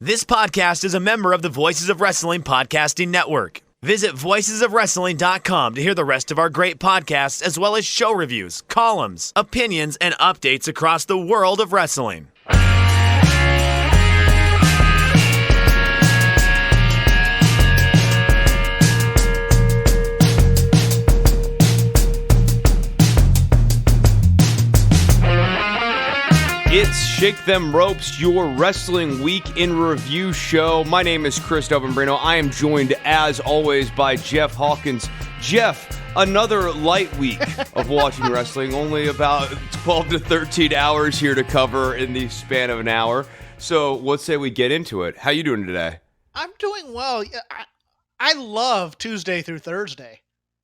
This podcast is a member of the Voices of Wrestling Podcasting Network. Visit voicesofwrestling.com to hear the rest of our great podcasts, as well as show reviews, columns, opinions, and updates across the world of wrestling. It's Shake Them Ropes, your Wrestling Week in Review show. My name is Chris Dobombrino. I am joined, as always, by Jeff Hawkins. Jeff, another light week of watching wrestling. Only about 12 to 13 hours here to cover in the span of an hour. So let's say we get into it. How you doing today? I'm doing well. I love Tuesday through Thursday.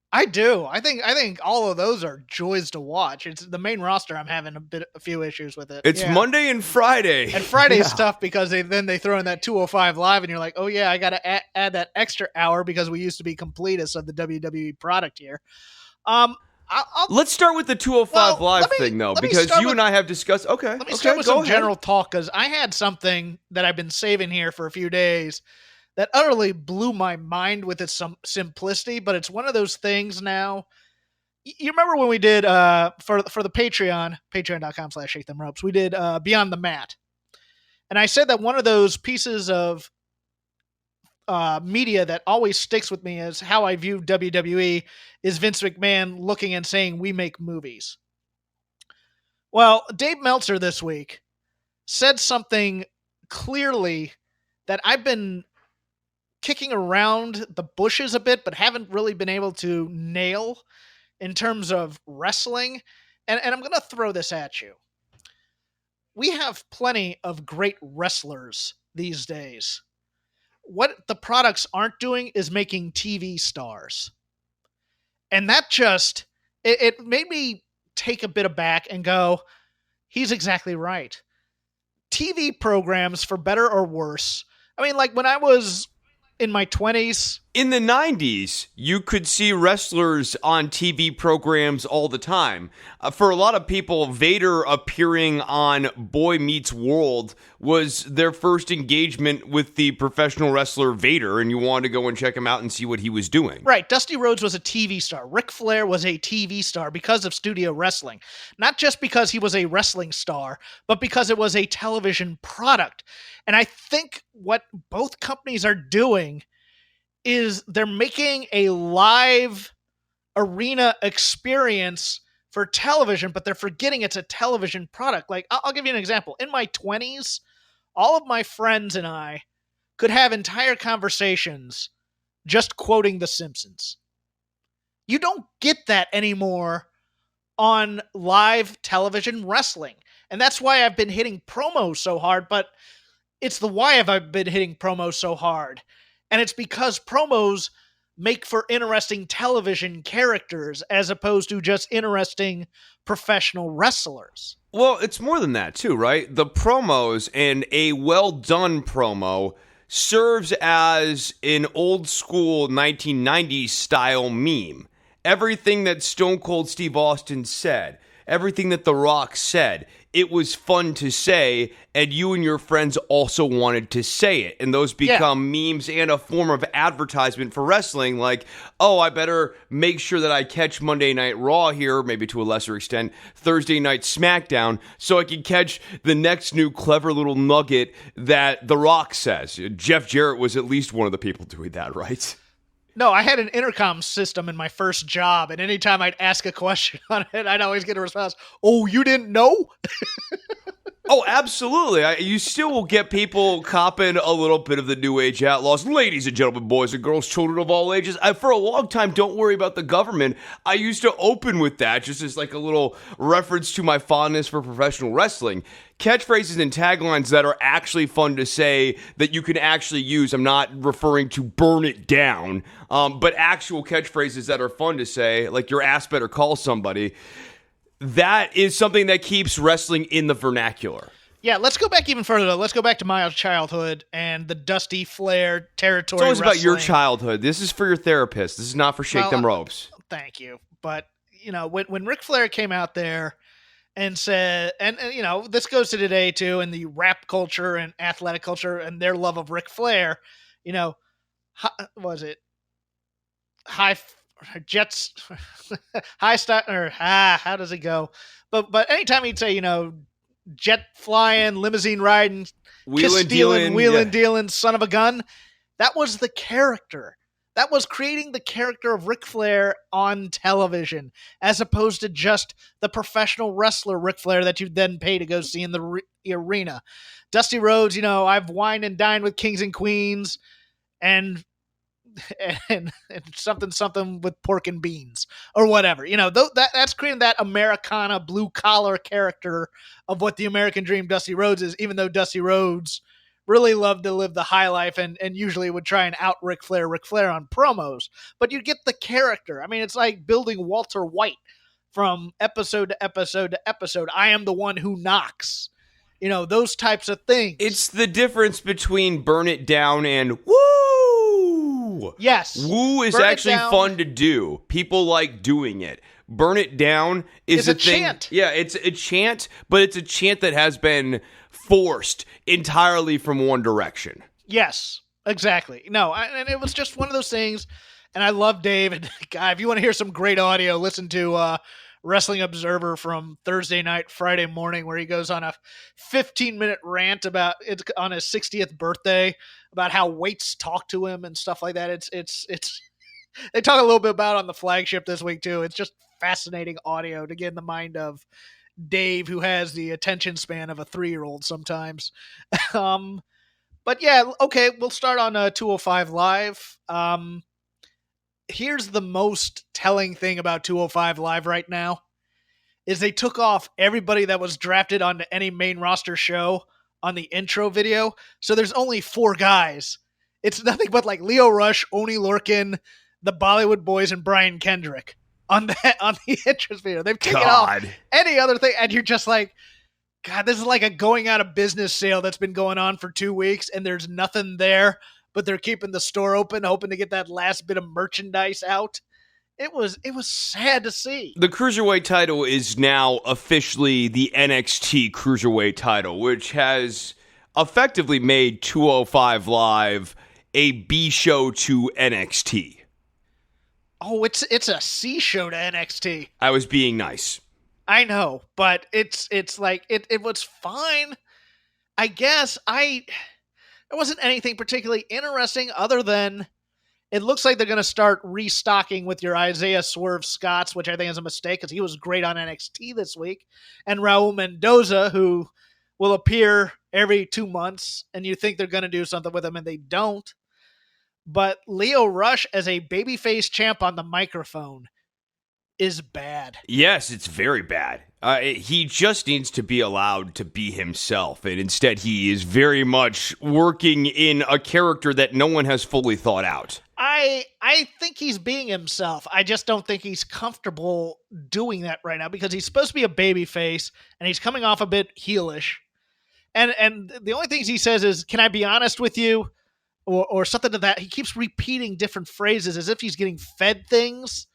I do. I think all of those are joys to watch. It's the main roster. I'm having a few issues with it. It's Monday and Friday. And Friday's tough because they throw in that 205 live, and you're like, oh yeah, I got to add that extra hour because we used to be completists of the WWE product here. Let's start with the 205 live thing though, because you and I have discussed. Okay, let me start with some general talk, because I had something that I've been saving here for a few days that utterly blew my mind with its simplicity, but it's one of those things now. You remember when we did, for the Patreon, patreon.com/ShakeThemRopes, we did Beyond the Mat. And I said that one of those pieces of media that always sticks with me is how I view WWE is Vince McMahon looking and saying, we make movies. Well, Dave Meltzer this week said something clearly that I've been kicking around the bushes a bit, but haven't really been able to nail in terms of wrestling. And I'm going to throw this at you. We have plenty of great wrestlers these days. What the products aren't doing is making TV stars. And that just, it made me take a bit aback and go, he's exactly right. TV programs, for better or worse, I mean, like when I was in my 20s. In the 90s, you could see wrestlers on TV programs all the time. For a lot of people, Vader appearing on Boy Meets World was their first engagement with the professional wrestler Vader, and you wanted to go and check him out and see what he was doing. Right. Dusty Rhodes was a TV star. Ric Flair was a TV star because of studio wrestling. Not just because he was a wrestling star, but because it was a television product. And I think what both companies are doing is they're making a live arena experience for television, but they're forgetting it's a television product. Like, I'll give you an example. In my 20s, all of my friends and I could have entire conversations just quoting The Simpsons. You don't get that anymore on live television wrestling. And that's why I've been hitting promos so hard, but it's the why have I been hitting promos so hard. And it's because promos make for interesting television characters as opposed to just interesting professional wrestlers. Well, it's more than that too, right? The promos, and a well-done promo serves as an old school 1990s style meme. Everything that Stone Cold Steve Austin said, everything that The Rock said, it was fun to say, and you and your friends also wanted to say it. And those become memes and a form of advertisement for wrestling, like, oh, I better make sure that I catch Monday Night Raw here, maybe to a lesser extent, Thursday Night SmackDown, so I can catch the next new clever little nugget that The Rock says. Jeff Jarrett was at least one of the people doing that, right? No, I had an intercom system in my first job, and anytime I'd ask a question on it, I'd always get a response, oh, you didn't know? Oh, absolutely. You still will get people copping a little bit of the New Age Outlaws. Ladies and gentlemen, boys and girls, children of all ages. For a long time, don't worry about the government. I used to open with that just as like a little reference to my fondness for professional wrestling. Catchphrases and taglines that are actually fun to say that you can actually use. I'm not referring to burn it down, but actual catchphrases that are fun to say, like your ass better call somebody. That is something that keeps wrestling in the vernacular. Yeah, let's go back even further, though. Let's go back to my childhood and the Dusty Flair territory. It's always wrestling. about your childhood. This is for your therapist. This is not for Shake Them Ropes. Thank you. But, you know, when Ric Flair came out there and said, and you know, this goes to today too, in the rap culture and athletic culture and their love of Ric Flair. You know, was it high jets, high stock, or how does it go? But anytime he'd say, you know, jet flying, limousine riding, kiss stealing, wheeling dealing, son of a gun, that was the character. That was creating the character of Ric Flair on television, as opposed to just the professional wrestler Ric Flair that you then pay to go see in the arena. Dusty Rhodes, you know, I've wined and dined with kings and queens, and something with pork and beans or whatever. You know, that's creating that Americana blue collar character of what the American Dream Dusty Rhodes is, even though Dusty Rhodes really loved to live the high life and usually would try and out Ric Flair on promos. But you get the character. I mean, it's like building Walter White from episode to episode to episode. I am the one who knocks. You know, those types of things. It's the difference between Burn It Down and Woo! Yes. Woo is actually fun to do. People like doing it. Burn It Down is a thing. Chant. Yeah, it's a chant, but it's a chant that has been forced entirely from one direction. Yes, exactly. No, and it was just one of those things, and I love Dave. And God, if you want to hear some great audio, listen to Wrestling Observer from Thursday night, Friday morning, where he goes on a 15-minute rant about it on his 60th birthday about how weights talk to him and stuff like that. It's they talk a little bit about it on the flagship this week too. It's just fascinating audio to get in the mind of Dave, who has the attention span of a 3-year-old sometimes. But yeah, okay, we'll start on 205 Live. Here's the most telling thing about 205 Live right now is they took off everybody that was drafted onto any main roster show on the intro video. So there's only 4 guys. It's nothing but like Lio Rush, Oney Lorcan, the Bollywood Boys, and Brian Kendrick on the entrance video. They've taken off any other thing, and you're just like, God, this is like a going out of business sale that's been going on for 2 weeks, and there's nothing there, but they're keeping the store open, hoping to get that last bit of merchandise out. It was sad to see. The Cruiserweight title is now officially the NXT Cruiserweight title, which has effectively made 205 Live a B show to NXT. Oh, it's a C show to NXT. I was being nice. I know, but it's like it was fine. I guess there wasn't anything particularly interesting other than it looks like they're going to start restocking with your Isaiah Swerve Scotts, which I think is a mistake because he was great on NXT this week, and Raul Mendoza, who will appear every 2 months, and you think they're going to do something with him, and they don't. But Lio Rush as a babyface champ on the microphone is bad. Yes, it's very bad. He just needs to be allowed to be himself, and instead he is very much working in a character that no one has fully thought out. I think he's being himself. I just don't think he's comfortable doing that right now because he's supposed to be a babyface, and he's coming off a bit heelish. And the only things he says is, "Can I be honest with you?" Or something to that. He keeps repeating different phrases as if he's getting fed things,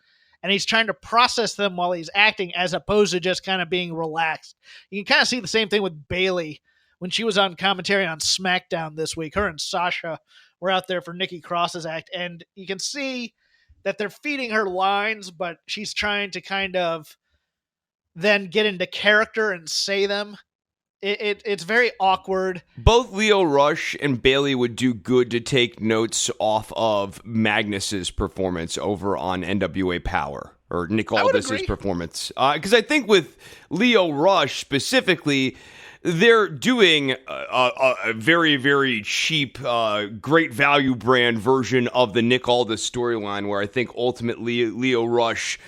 and he's trying to process them while he's acting as opposed to just kind of being relaxed. You can kind of see the same thing with Bayley when she was on commentary on SmackDown this week. Her and Sasha were out there for Nikki Cross's act, and you can see that they're feeding her lines, but she's trying to kind of then get into character and say them. It's very awkward. Both Lio Rush and Bayley would do good to take notes off of Magnus's performance over on NWA Power, or Nick Aldis's performance. Because I think with Lio Rush specifically, they're doing a very, very cheap, great value brand version of the Nick Aldis storyline, where I think ultimately Lio Rush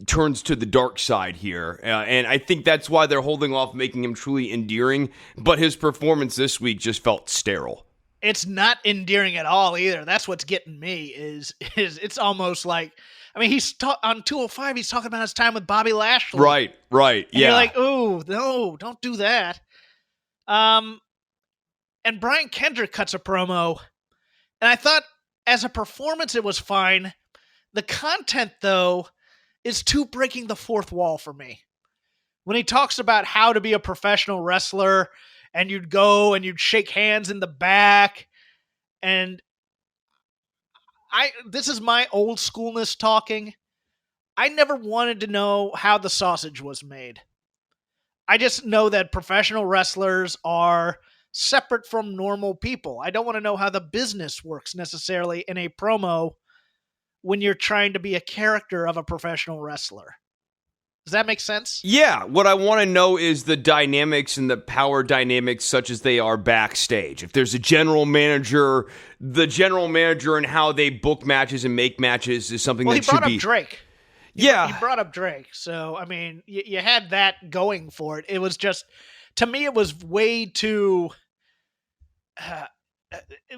turns to the dark side here. And I think that's why they're holding off making him truly endearing. But his performance this week just felt sterile. It's not endearing at all either. That's what's getting me is it's almost like, I mean, he's on 205, he's talking about his time with Bobby Lashley. Right, and yeah. You're like, ooh, no, don't do that. And Brian Kendrick cuts a promo, and I thought as a performance it was fine. The content, though, is too breaking the fourth wall for me. when he talks about how to be a professional wrestler, and you'd go and you'd shake hands in the back, and this is my old schoolness talking. I never wanted to know how the sausage was made. I just know that professional wrestlers are separate from normal people. I don't want to know how the business works necessarily in a promo when you're trying to be a character of a professional wrestler. Does that make sense? Yeah, what I want to know is the dynamics and the power dynamics such as they are backstage. If there's a general manager, the general manager and how they book matches and make matches is something that should be... Well, he brought up Drake. He brought up Drake. So, I mean, you had that going for it. It was just, to me, it was way too...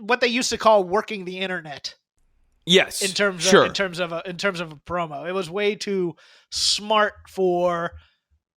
what they used to call working the internet. Yes, in terms of a promo, it was way too smart for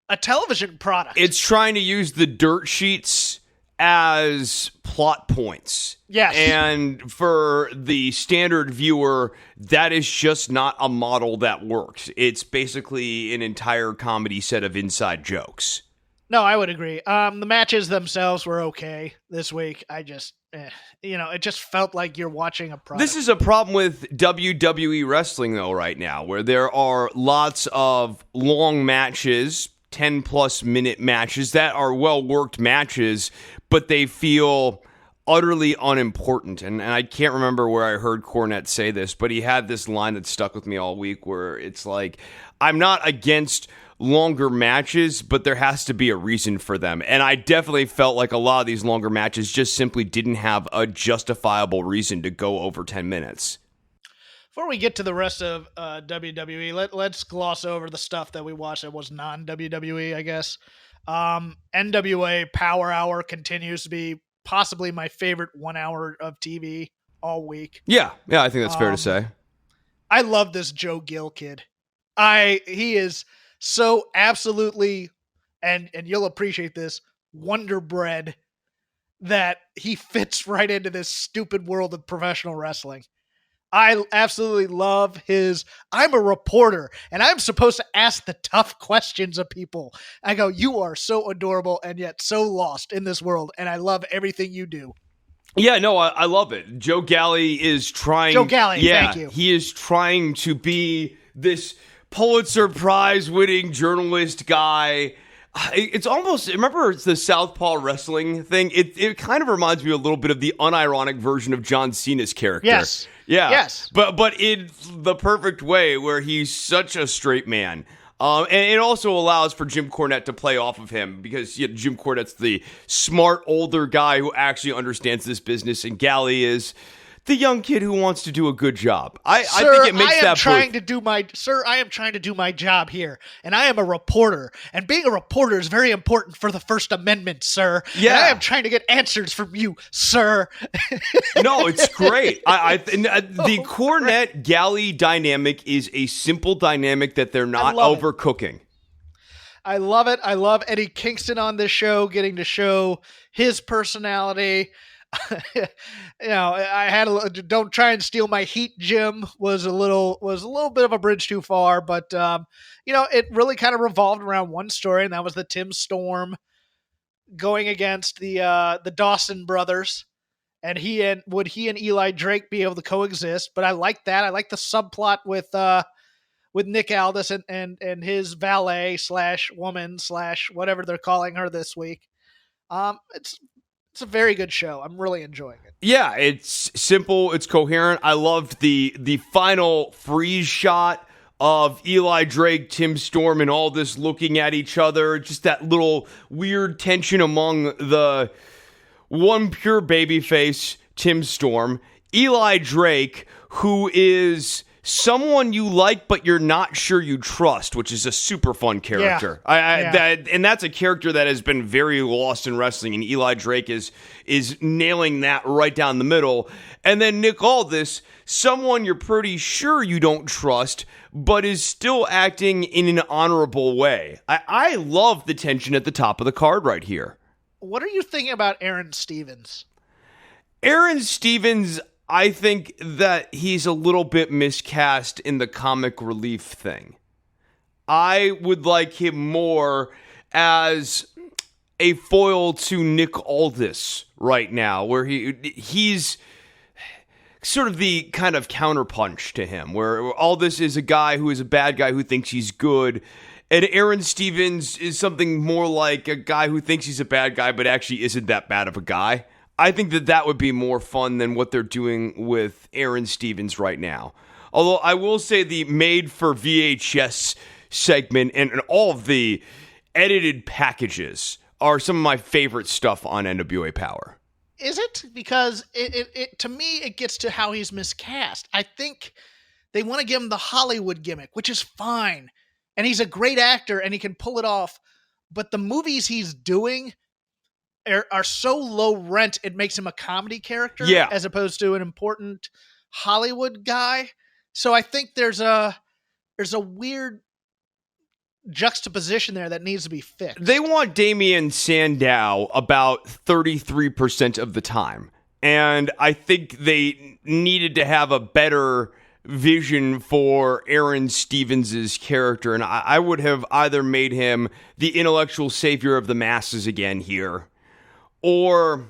a television product. It's trying to use the dirt sheets as plot points. Yes, and for the standard viewer, that is just not a model that works. It's basically an entire comedy set of inside jokes. No, I would agree. The matches themselves were okay this week. I just, it just felt like you're watching a product. This is a problem with WWE wrestling, though, right now, where there are lots of long matches, 10-plus minute matches that are well-worked matches, but they feel utterly unimportant. And I can't remember where I heard Cornette say this, but he had this line that stuck with me all week where it's like, I'm not against longer matches, but there has to be a reason for them. And I definitely felt like a lot of these longer matches just simply didn't have a justifiable reason to go over 10 minutes. Before we get to the rest of WWE, let's gloss over the stuff that we watched that was non-WWE, I guess. NWA Power Hour continues to be possibly my favorite 1 hour of TV all week. Yeah, I think that's fair to say. I love this Joe Gill kid. He is so absolutely, and you'll appreciate this, wonder bread, that he fits right into this stupid world of professional wrestling. I absolutely love I'm a reporter and I'm supposed to ask the tough questions of people. I go, you are so adorable and yet so lost in this world, and I love everything you do. Yeah, no, I love it. Joe Galli is trying... Thank you. He is trying to be this Pulitzer Prize winning journalist guy. It's almost, remember the Southpaw wrestling thing? It kind of reminds me a little bit of the unironic version of John Cena's character. Yes. Yeah. Yes. But in the perfect way where he's such a straight man. And it also allows for Jim Cornette to play off of him because Jim Cornette's the smart older guy who actually understands this business, and Galli is the young kid who wants to do a good job. I think it makes that I am trying to do my job here, and I am a reporter, and being a reporter is very important for the First Amendment, sir. Yeah, and I am trying to get answers from you, sir. No, it's great. The Cornette Galli dynamic is a simple dynamic that they're not overcooking. I love it. I love Eddie Kingston on this show, getting to show his personality. I had don't try and steal my heat, Jim was a little bit of a bridge too far, but it really kind of revolved around one story, and that was the Tim Storm going against the Dawson brothers, and would he and Eli Drake be able to coexist? But I like that. I like the subplot with Nick Aldis and his valet / woman / whatever they're calling her this week. It's a very good show. I'm really enjoying it. Yeah, it's simple. It's coherent. I loved the final freeze shot of Eli Drake, Tim Storm, and all this looking at each other. Just that little weird tension among the one pure babyface, Tim Storm, Eli Drake, who is someone you like but you're not sure you trust, which is a super fun character. And that's a character that has been very lost in wrestling, and Eli Drake is nailing that right down the middle. And then Nick Aldis, someone you're pretty sure you don't trust but is still acting in an honorable way. I love the tension at the top of the card right here. What are you thinking about Aaron Stevens? Aaron Stevens, I think that he's a little bit miscast in the comic relief thing. I would like him more as a foil to Nick Aldis right now, where he's sort of the kind of counterpunch to him, where Aldis is a guy who is a bad guy who thinks he's good, and Aaron Stevens is something more like a guy who thinks he's a bad guy but actually isn't that bad of a guy. I think that would be more fun than what they're doing with Aaron Stevens right now. Although I will say the made for VHS segment and all of the edited packages are some of my favorite stuff on NWA Power. Is it? Because it to me, it gets to how he's miscast. I think they want to give him the Hollywood gimmick, which is fine. And he's a great actor and he can pull it off. But the movies he's doing are so low rent, it makes him a comedy character as opposed to an important Hollywood guy. So I think there's a weird juxtaposition there that needs to be fixed. They want Damian Sandow about 33% of the time. And I think they needed to have a better vision for Aaron Stevens' character. And I would have either made him the intellectual savior of the masses again here, or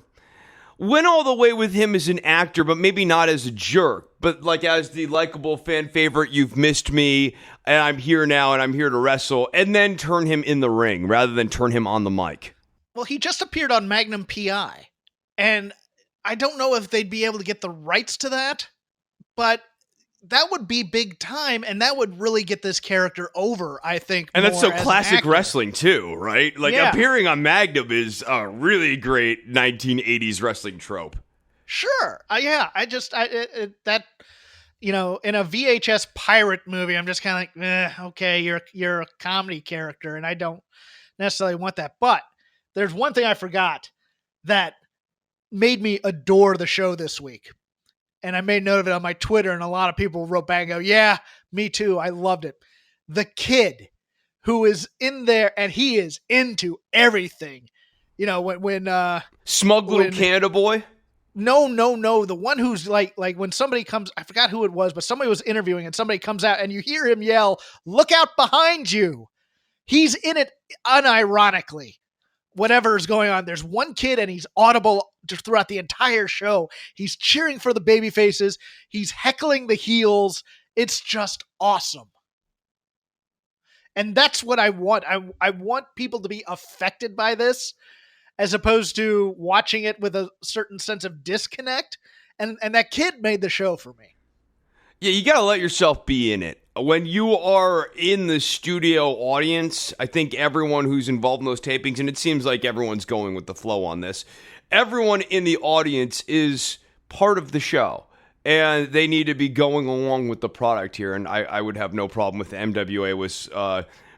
went all the way with him as an actor, but maybe not as a jerk, but like as the likable fan favorite, you've missed me, and I'm here now, and I'm here to wrestle, and then turn him in the ring rather than turn him on the mic. Well, he just appeared on Magnum PI, and I don't know if they'd be able to get the rights to that, but that would be big time, and that would really get this character over, I think. And that's so classic wrestling, too, right? Like, appearing on Magnum is a really great 1980s wrestling trope. Sure. That, you know, in a VHS pirate movie, I'm just kind of like, okay, you're a comedy character, and I don't necessarily want that. But there's one thing I forgot that made me adore the show this week. And I made note of it on my Twitter, and a lot of people wrote back and go, yeah, me too. I loved it. The kid who is in there, and he is into everything. You know, when Smug Little Canada Boy? No. The one who's like when somebody comes, I forgot who it was, but somebody was interviewing, and somebody comes out, and you hear him yell, "Look out behind you." He's in it unironically. Whatever is going on, there's one kid and he's audible throughout the entire show. He's cheering for the baby faces. He's heckling the heels. It's just awesome. And that's what I want. I want people to be affected by this as opposed to watching it with a certain sense of disconnect. And that kid made the show for me. Yeah, you got to let yourself be in it. When you are in the studio audience, I think everyone who's involved in those tapings, and it seems like everyone's going with the flow on this, everyone in the audience is part of the show, and they need to be going along with the product here, and I would have no problem with the MWA was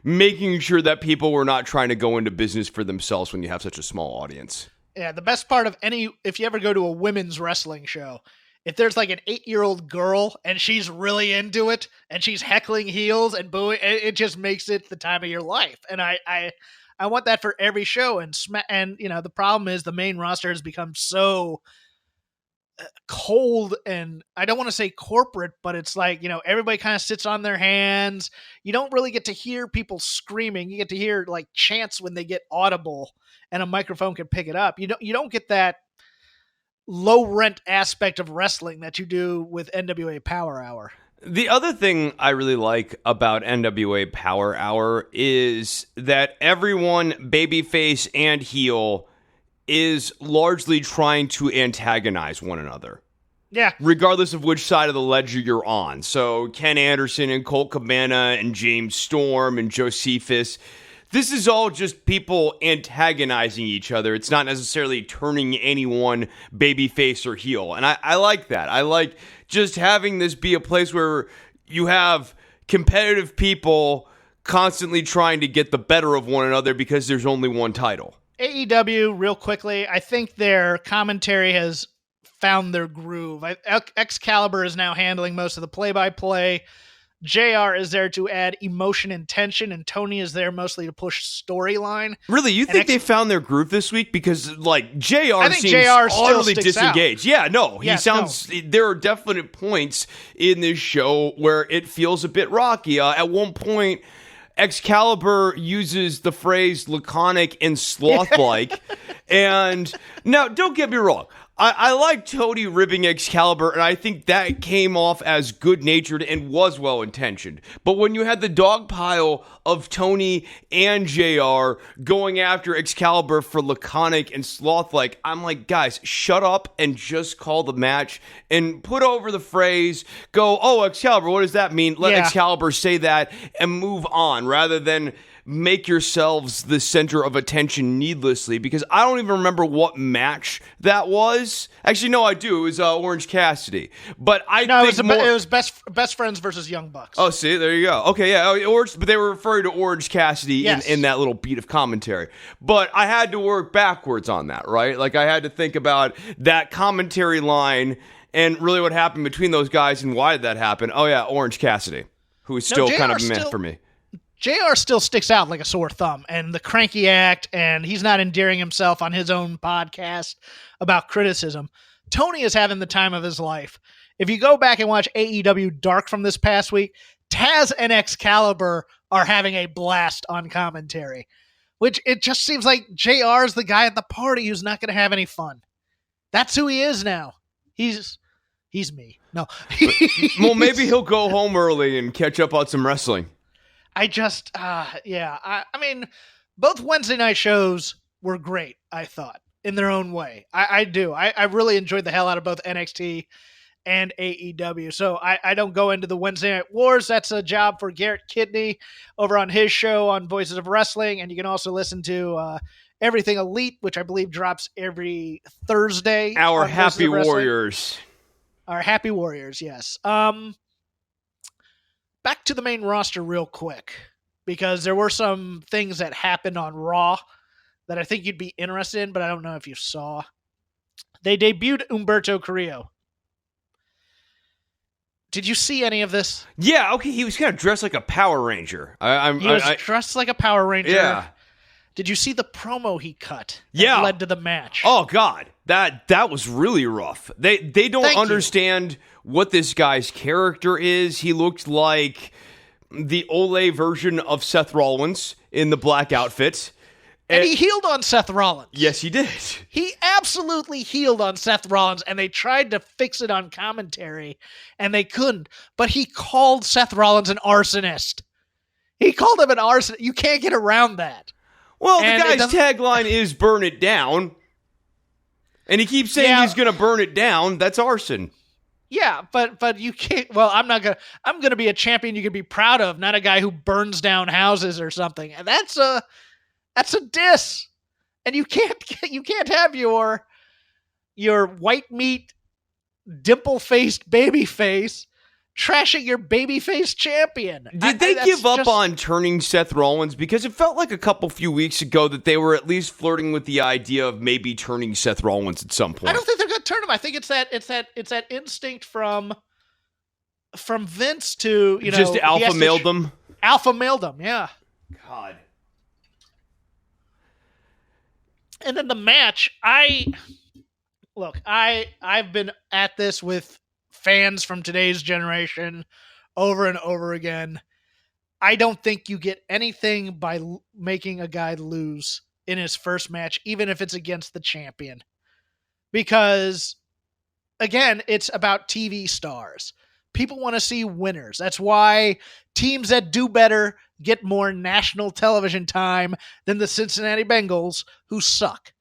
making sure that people were not trying to go into business for themselves when you have such a small audience. Yeah, the best part of if you ever go to a women's wrestling show, if there's like an 8-year-old girl and she's really into it and she's heckling heels and booing, it just makes it the time of your life. And I want that for every show. And you know, the problem is the main roster has become so cold, and I don't want to say corporate, but it's like, you know, everybody kind of sits on their hands. You don't really get to hear people screaming. You get to hear like chants when they get audible and a microphone can pick it up. You don't get that low rent aspect of wrestling that you do with NWA Power Hour. The other thing I really like about NWA Power Hour is that everyone, babyface and heel, is largely trying to antagonize one another. Yeah. Regardless of which side of the ledger you're on. So Ken Anderson and Colt Cabana and James Storm and Josephus, this is all just people antagonizing each other. It's not necessarily turning anyone babyface or heel. And I like that. I like just having this be a place where you have competitive people constantly trying to get the better of one another because there's only one title. AEW, real quickly, I think their commentary has found their groove. Excalibur is now handling most of the play-by-play. JR is there to add emotion and tension, and Tony is there mostly to push storyline. Really? You think they found their groove this week? Because, like, JR seems utterly disengaged. Out. Yeah, no. He sounds... No. There are definite points in this show where it feels a bit rocky. At one point, Excalibur uses the phrase laconic and sloth-like. And now, don't get me wrong. I like Tony ribbing Excalibur, and I think that came off as good-natured and was well-intentioned. But when you had the dog pile of Tony and JR going after Excalibur for laconic and sloth-like, I'm like, guys, shut up and just call the match and put over the phrase, go, oh, Excalibur, what does that mean? Let Excalibur say that and move on, rather than make yourselves the center of attention needlessly, because I don't even remember what match that was. Actually, no, I do. It was Orange Cassidy. But it was best friends versus Young Bucks. Oh, see, there you go. Okay, yeah, but they were referring to Orange Cassidy in that little beat of commentary. But I had to work backwards on that, right? Like, I had to think about that commentary line and really what happened between those guys and why did that happen. Oh, yeah, Orange Cassidy, who is still kind of meant for me. JR still sticks out like a sore thumb, and the cranky act, and he's not endearing himself on his own podcast about criticism. Tony is having the time of his life. If you go back and watch AEW Dark from this past week, Taz and Excalibur are having a blast on commentary, which it just seems like JR is the guy at the party who's not going to have any fun. That's who he is now. He's me. No. Well, maybe he'll go home early and catch up on some wrestling. I mean, both Wednesday night shows were great, I thought, in their own way. I do. I really enjoyed the hell out of both NXT and AEW. So I don't go into the Wednesday Night Wars. That's a job for Garrett Kidney over on his show on Voices of Wrestling. And you can also listen to Everything Elite, which I believe drops every Thursday. Our Happy Warriors. Our Happy Warriors, yes. Back to the main roster real quick, because there were some things that happened on Raw that I think you'd be interested in, but I don't know if you saw. They debuted Humberto Carrillo. Did you see any of this? Yeah, okay, he was kind of dressed like a Power Ranger. He was dressed like a Power Ranger. Yeah. Did you see the promo he cut that Yeah. led to the match? Oh, God. That was really rough. They don't understand what this guy's character is. He looked like the Ole version of Seth Rollins in the black outfit. And he healed on Seth Rollins. Yes, he did. He absolutely healed on Seth Rollins, and they tried to fix it on commentary, and they couldn't. But he called Seth Rollins an arsonist. He called him an arsonist. You can't get around that. Well, the guy's tagline is "burn it down," and he keeps saying he's going to burn it down. That's arson. Yeah, but you can't. Well, I'm gonna be a champion you can be proud of, not a guy who burns down houses or something. And that's a diss. And you can't have your white meat dimple-faced baby face trashing your babyface champion. Did they give up on turning Seth Rollins? Because it felt like a few weeks ago that they were at least flirting with the idea of maybe turning Seth Rollins at some point. I don't think they're going to turn him. I think it's that instinct from Vince to just alpha mailed them. Alpha mailed them, yeah. God. And then the match, I've been at this with fans from today's generation over and over again. I don't think you get anything by making a guy lose in his first match, even if it's against the champion. Because, again, it's about TV stars. People want to see winners. That's why teams that do better get more national television time than the Cincinnati Bengals, who suck.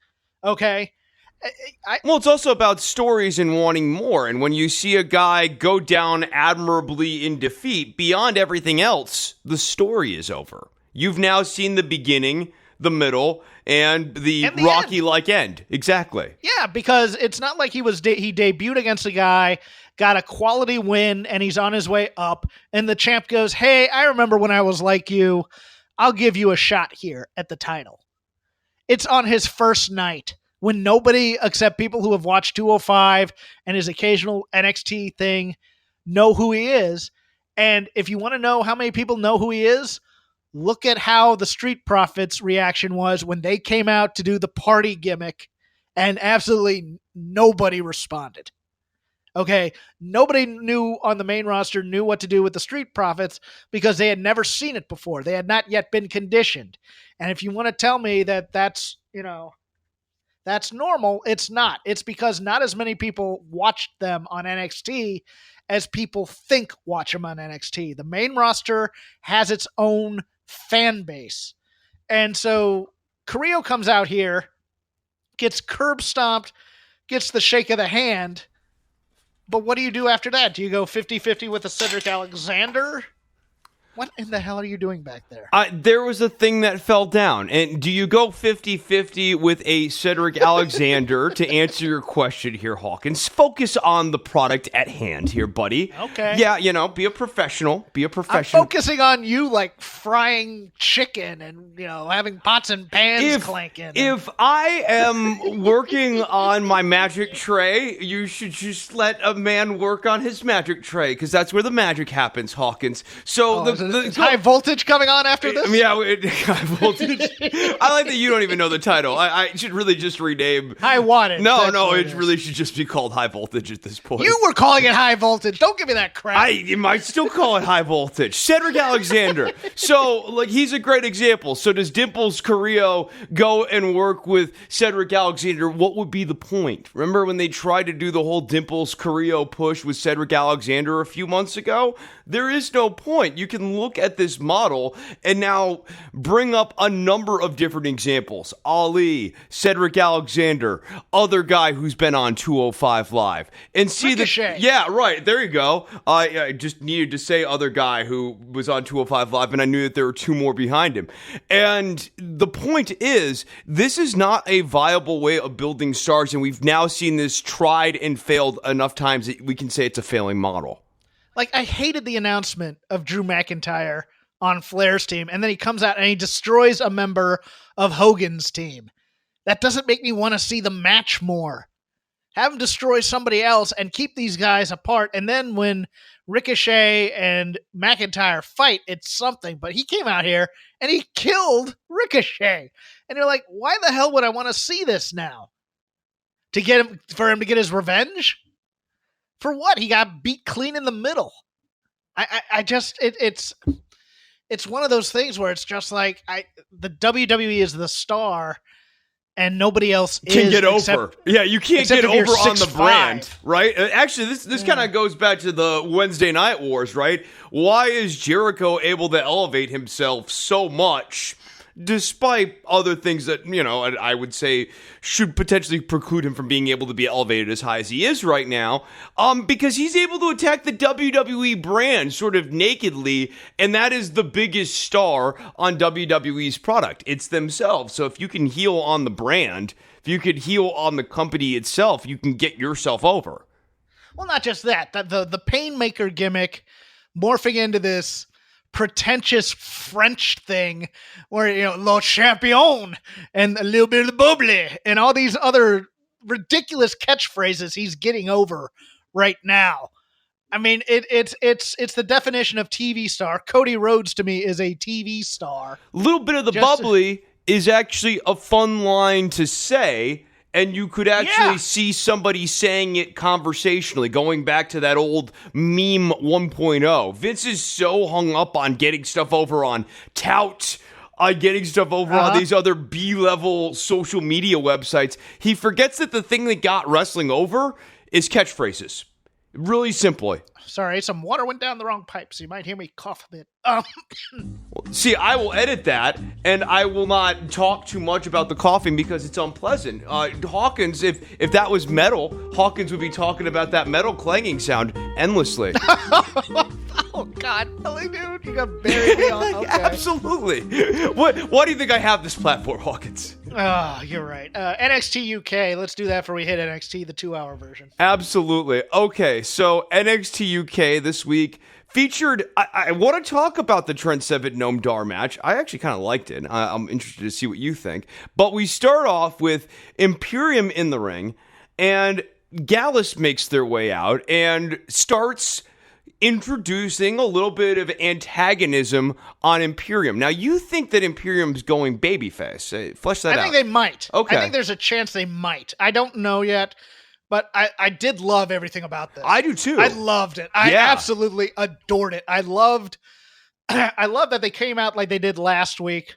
Okay? Well, it's also about stories and wanting more. And when you see a guy go down admirably in defeat, beyond everything else, the story is over. You've now seen the beginning, the middle, and the Rocky-like end. Exactly. Yeah, because it's not like he debuted against a guy, got a quality win, and he's on his way up, and the champ goes, hey, I remember when I was like you. I'll give you a shot here at the title. It's on his first night, when nobody except people who have watched 205 and his occasional NXT thing know who he is. And if you want to know how many people know who he is, look at how the Street Profits reaction was when they came out to do the party gimmick, and absolutely nobody responded. Okay, nobody on the main roster knew what to do with the Street Profits because they had never seen it before. They had not yet been conditioned. And if you want to tell me that that's normal, it's not. It's because not as many people watched them on NXT as people think watch them on NXT. The main roster has its own fan base. And so Carrillo comes out here, gets curb stomped, gets the shake of the hand. But what do you do after that? Do you go 50-50 with a Cedric Alexander? What in the hell are you doing back there? There was a thing that fell down. And do you go 50-50 with a Cedric Alexander? To answer your question here, Hawkins, focus on the product at hand here, buddy. Okay. Yeah, be a professional. I'm focusing on you like frying chicken and, having pots and pans clanking. If I am working on my magic tray, you should just let a man work on his magic tray, because that's where the magic happens, Hawkins. So is high voltage coming on after this? Yeah, high voltage. I like that you don't even know the title. I should really just rename High wattage. No, it really should just be called high voltage at this point. You were calling it high voltage. Don't give me that crap. You might still call it high voltage. Cedric Alexander. So, he's a great example. So does Dimples Carrillo go and work with Cedric Alexander? What would be the point? Remember when they tried to do the whole Dimples Carrillo push with Cedric Alexander a few months ago? There is no point. You can look at this model and now bring up a number of different examples. Ali, Cedric Alexander, other guy who's been on 205 Live, and see Ricochet. Yeah, right. There you go. I just needed to say other guy who was on 205 Live, and I knew that there were two more behind him. And the point is, this is not a viable way of building stars, and we've now seen this tried and failed enough times that we can say it's a failing model. I hated the announcement of Drew McIntyre on Flair's team, and then he comes out and he destroys a member of Hogan's team. That doesn't make me want to see the match more. Have him destroy somebody else and keep these guys apart, and then when Ricochet and McIntyre fight, it's something. But he came out here and he killed Ricochet. And you're like, why the hell would I want to see this now? For him to get his revenge? For what? He got beat clean in the middle. It's one of those things where it's just like the WWE is the star and nobody else can get over. Yeah, you can't get over on the brand, right? Actually, this kind of goes back to the Wednesday Night Wars, right? Why is Jericho able to elevate himself so much, despite other things that, I would say should potentially preclude him from being able to be elevated as high as he is right now? Because he's able to attack the WWE brand sort of nakedly, and that is the biggest star on WWE's product. It's themselves. So if you can heal on the brand, if you could heal on the company itself, you can get yourself over. Well, not just that. The Painmaker gimmick morphing into this pretentious French thing where, Le Champion and a little bit of the bubbly and all these other ridiculous catchphrases he's getting over right now. I mean, it's the definition of TV star. Cody Rhodes to me is a TV star. A little bit of the bubbly is actually a fun line to say, and you could actually see somebody saying it conversationally, going back to that old meme 1.0. Vince is so hung up on getting stuff over on Tout, getting stuff over on these other B-level social media websites. He forgets that the thing that got wrestling over is catchphrases. Really simply. Sorry, some water went down the wrong pipe, so you might hear me cough a bit. See, I will edit that, and I will not talk too much about the coughing because it's unpleasant. Hawkins, if that was metal, Hawkins would be talking about that metal clanging sound endlessly. Oh, God. Dude, you got buried me on. Okay. Absolutely. Why do you think I have this platform, Hawkins? Oh, you're right. NXT UK. Let's do that before we hit NXT, the 2-hour version. Absolutely. Okay, so NXT UK this week featured, I want to talk about the Trent Seven Noam Dar match. I actually kind of liked it. I'm interested to see what you think. But we start off with Imperium in the ring, and Gallus makes their way out and starts introducing a little bit of antagonism on Imperium. Now, you think that Imperium's going babyface. Flesh that out. I think they might. Okay. I think there's a chance they might. I don't know yet. But I did love everything about this. I do too. I loved it. I absolutely adored it. I loved that they came out like they did last week,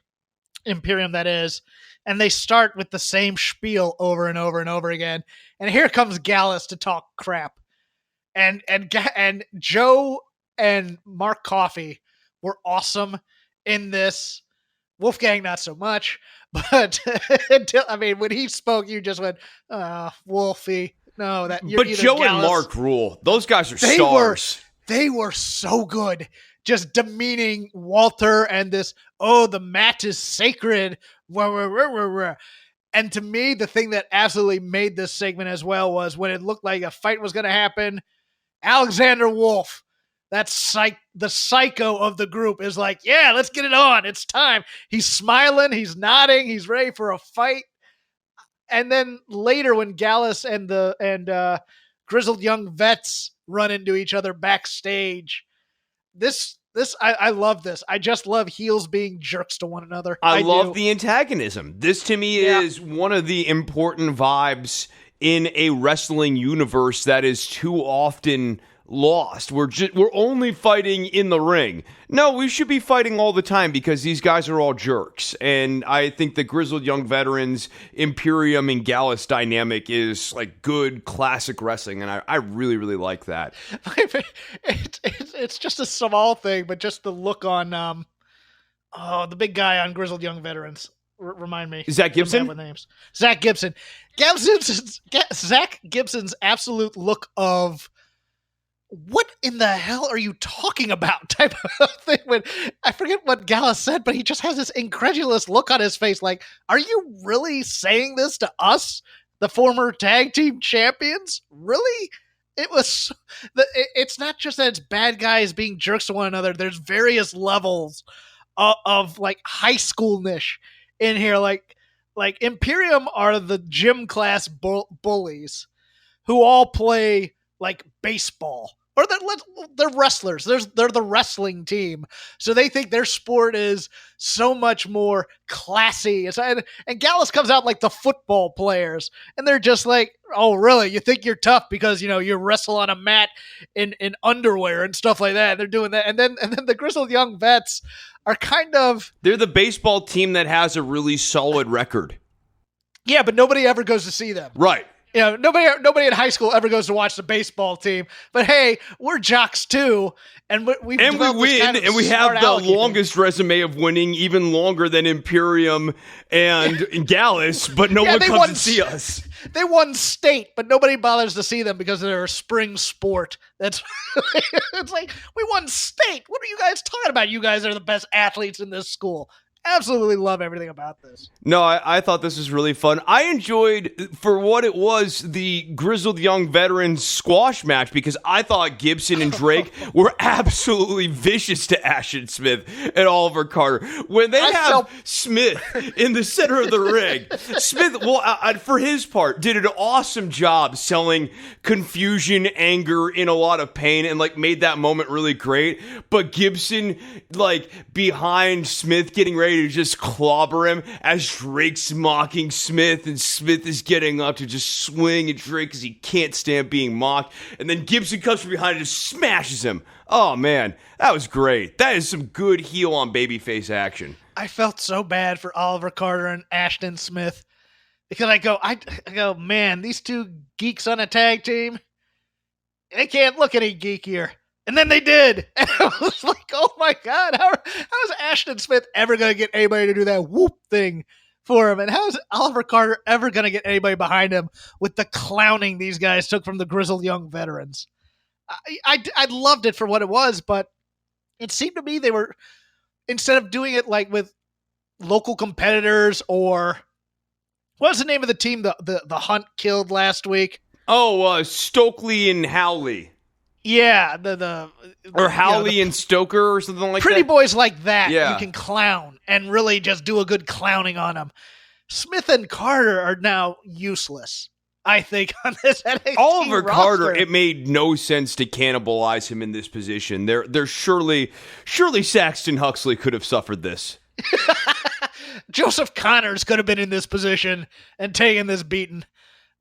Imperium that is, and they start with the same spiel over and over and over again. And here comes Gallus to talk crap. And Joe and Mark Coffey were awesome in this. Wolfgang, not so much. But I mean, when he spoke, you just went, Wolfie. No, that. But Joe Gallus, and Mark rule. Those guys are stars. They were so good, just demeaning Walter and this. Oh, the mat is sacred. And to me, the thing that absolutely made this segment as well was when it looked like a fight was going to happen. Alexander Wolf, that's the psycho of the group, is like, yeah, let's get it on. It's time. He's smiling. He's nodding. He's ready for a fight. And then later when Gallus and grizzled young vets run into each other backstage, I love this. I just love heels being jerks to one another. I love the antagonism. This to me is one of the important vibes in a wrestling universe that is too often lost. We're only fighting in the ring. No, we should be fighting all the time because these guys are all jerks. And I think the grizzled young veterans, Imperium and Gallus dynamic is like good classic wrestling, and I really, really like that. It's just a small thing, but just the look on the big guy on grizzled young veterans. Remind me. Zach Gibson? With names. Zach Gibson. Zach Gibson's absolute look of what in the hell are you talking about type of thing. When I forget what Gallus said, but he just has this incredulous look on his face. Like, are you really saying this to us, the former tag team champions? Really? It's not just that it's bad guys being jerks to one another. There's various levels of like high school niche in here. Like Imperium are the gym class bullies who all play like baseball. Or they're wrestlers. They're the wrestling team. So they think their sport is so much more classy. And Gallus comes out like the football players. And they're just like, oh, really? You think you're tough because, you wrestle on a mat in underwear and stuff like that. They're doing that. And then the grizzled young vets are kind of... They're the baseball team that has a really solid record. Yeah, but nobody ever goes to see them. Right. Nobody in high school ever goes to watch the baseball team. But hey, we're jocks too, and we win, and we have the longest resume of winning, even longer than Imperium and Gallus. But no one comes to see us. They won state, but nobody bothers to see them because they're a spring sport. That's it's like we won state. What are you guys talking about? You guys are the best athletes in this school. Absolutely love everything about this. No, I thought this was really fun. I enjoyed, for what it was, the grizzled young veterans squash match because I thought Gibson and Drake were absolutely vicious to Ashton Smith and Oliver Carter. When they have Smith in the center of the ring, Smith, for his part, did an awesome job selling confusion, anger, in a lot of pain, and made that moment really great. But Gibson, behind Smith, getting ready to just clobber him as Drake's mocking Smith, and Smith is getting up to just swing at Drake because he can't stand being mocked, and then Gibson comes from behind and just smashes him. Oh man, that was great. That is some good heel on babyface action. I felt so bad for Oliver Carter and Ashton Smith because I go, man, these two geeks on a tag team, they can't look any geekier. And then they did. And I was like, oh my God, how is Ashton Smith ever going to get anybody to do that whoop thing for him? And how is Oliver Carter ever going to get anybody behind him with the clowning these guys took from the grizzled young veterans? I loved it for what it was, but it seemed to me they were, instead of doing it with local competitors or, what was the name of the team the Hunt killed last week? Oh, Stokely and Howley. Yeah, or Howley and Stoker or something like that. Pretty boys like that, you can clown and really just do a good clowning on them. Smith and Carter are now useless, I think, on this NXT Oliver roster. Carter, it made no sense to cannibalize him in this position. There surely Saxton Huxley could have suffered this. Joseph Connors could have been in this position and taken this beating.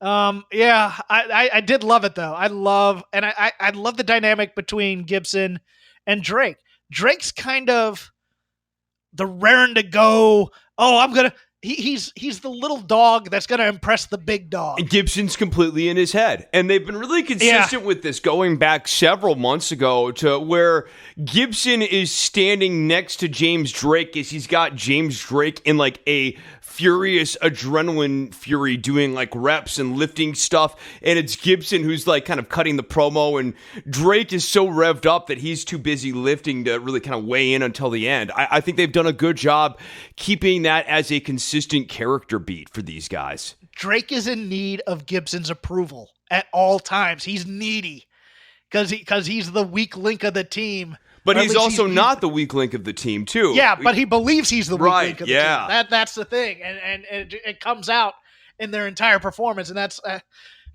Yeah, I did love it though. I love the dynamic between Gibson and Drake. Drake's kind of the raring to go. Oh, he's the little dog that's gonna impress the big dog. Gibson's completely in his head. And they've been really consistent with this going back several months ago to where Gibson is standing next to James Drake as he's got James Drake in like a furious adrenaline fury doing like reps and lifting stuff, and it's Gibson who's like kind of cutting the promo, and Drake is so revved up that he's too busy lifting to really kind of weigh in until the end. I think they've done a good job keeping that as a consistent character beat for these guys. Drake is in need of Gibson's approval at all times. He's needy because he's the weak link of the team. But he's also not the weak link of the team, too. Yeah, but he believes he's the weak link of the team. That's the thing. And it comes out in their entire performance. And that's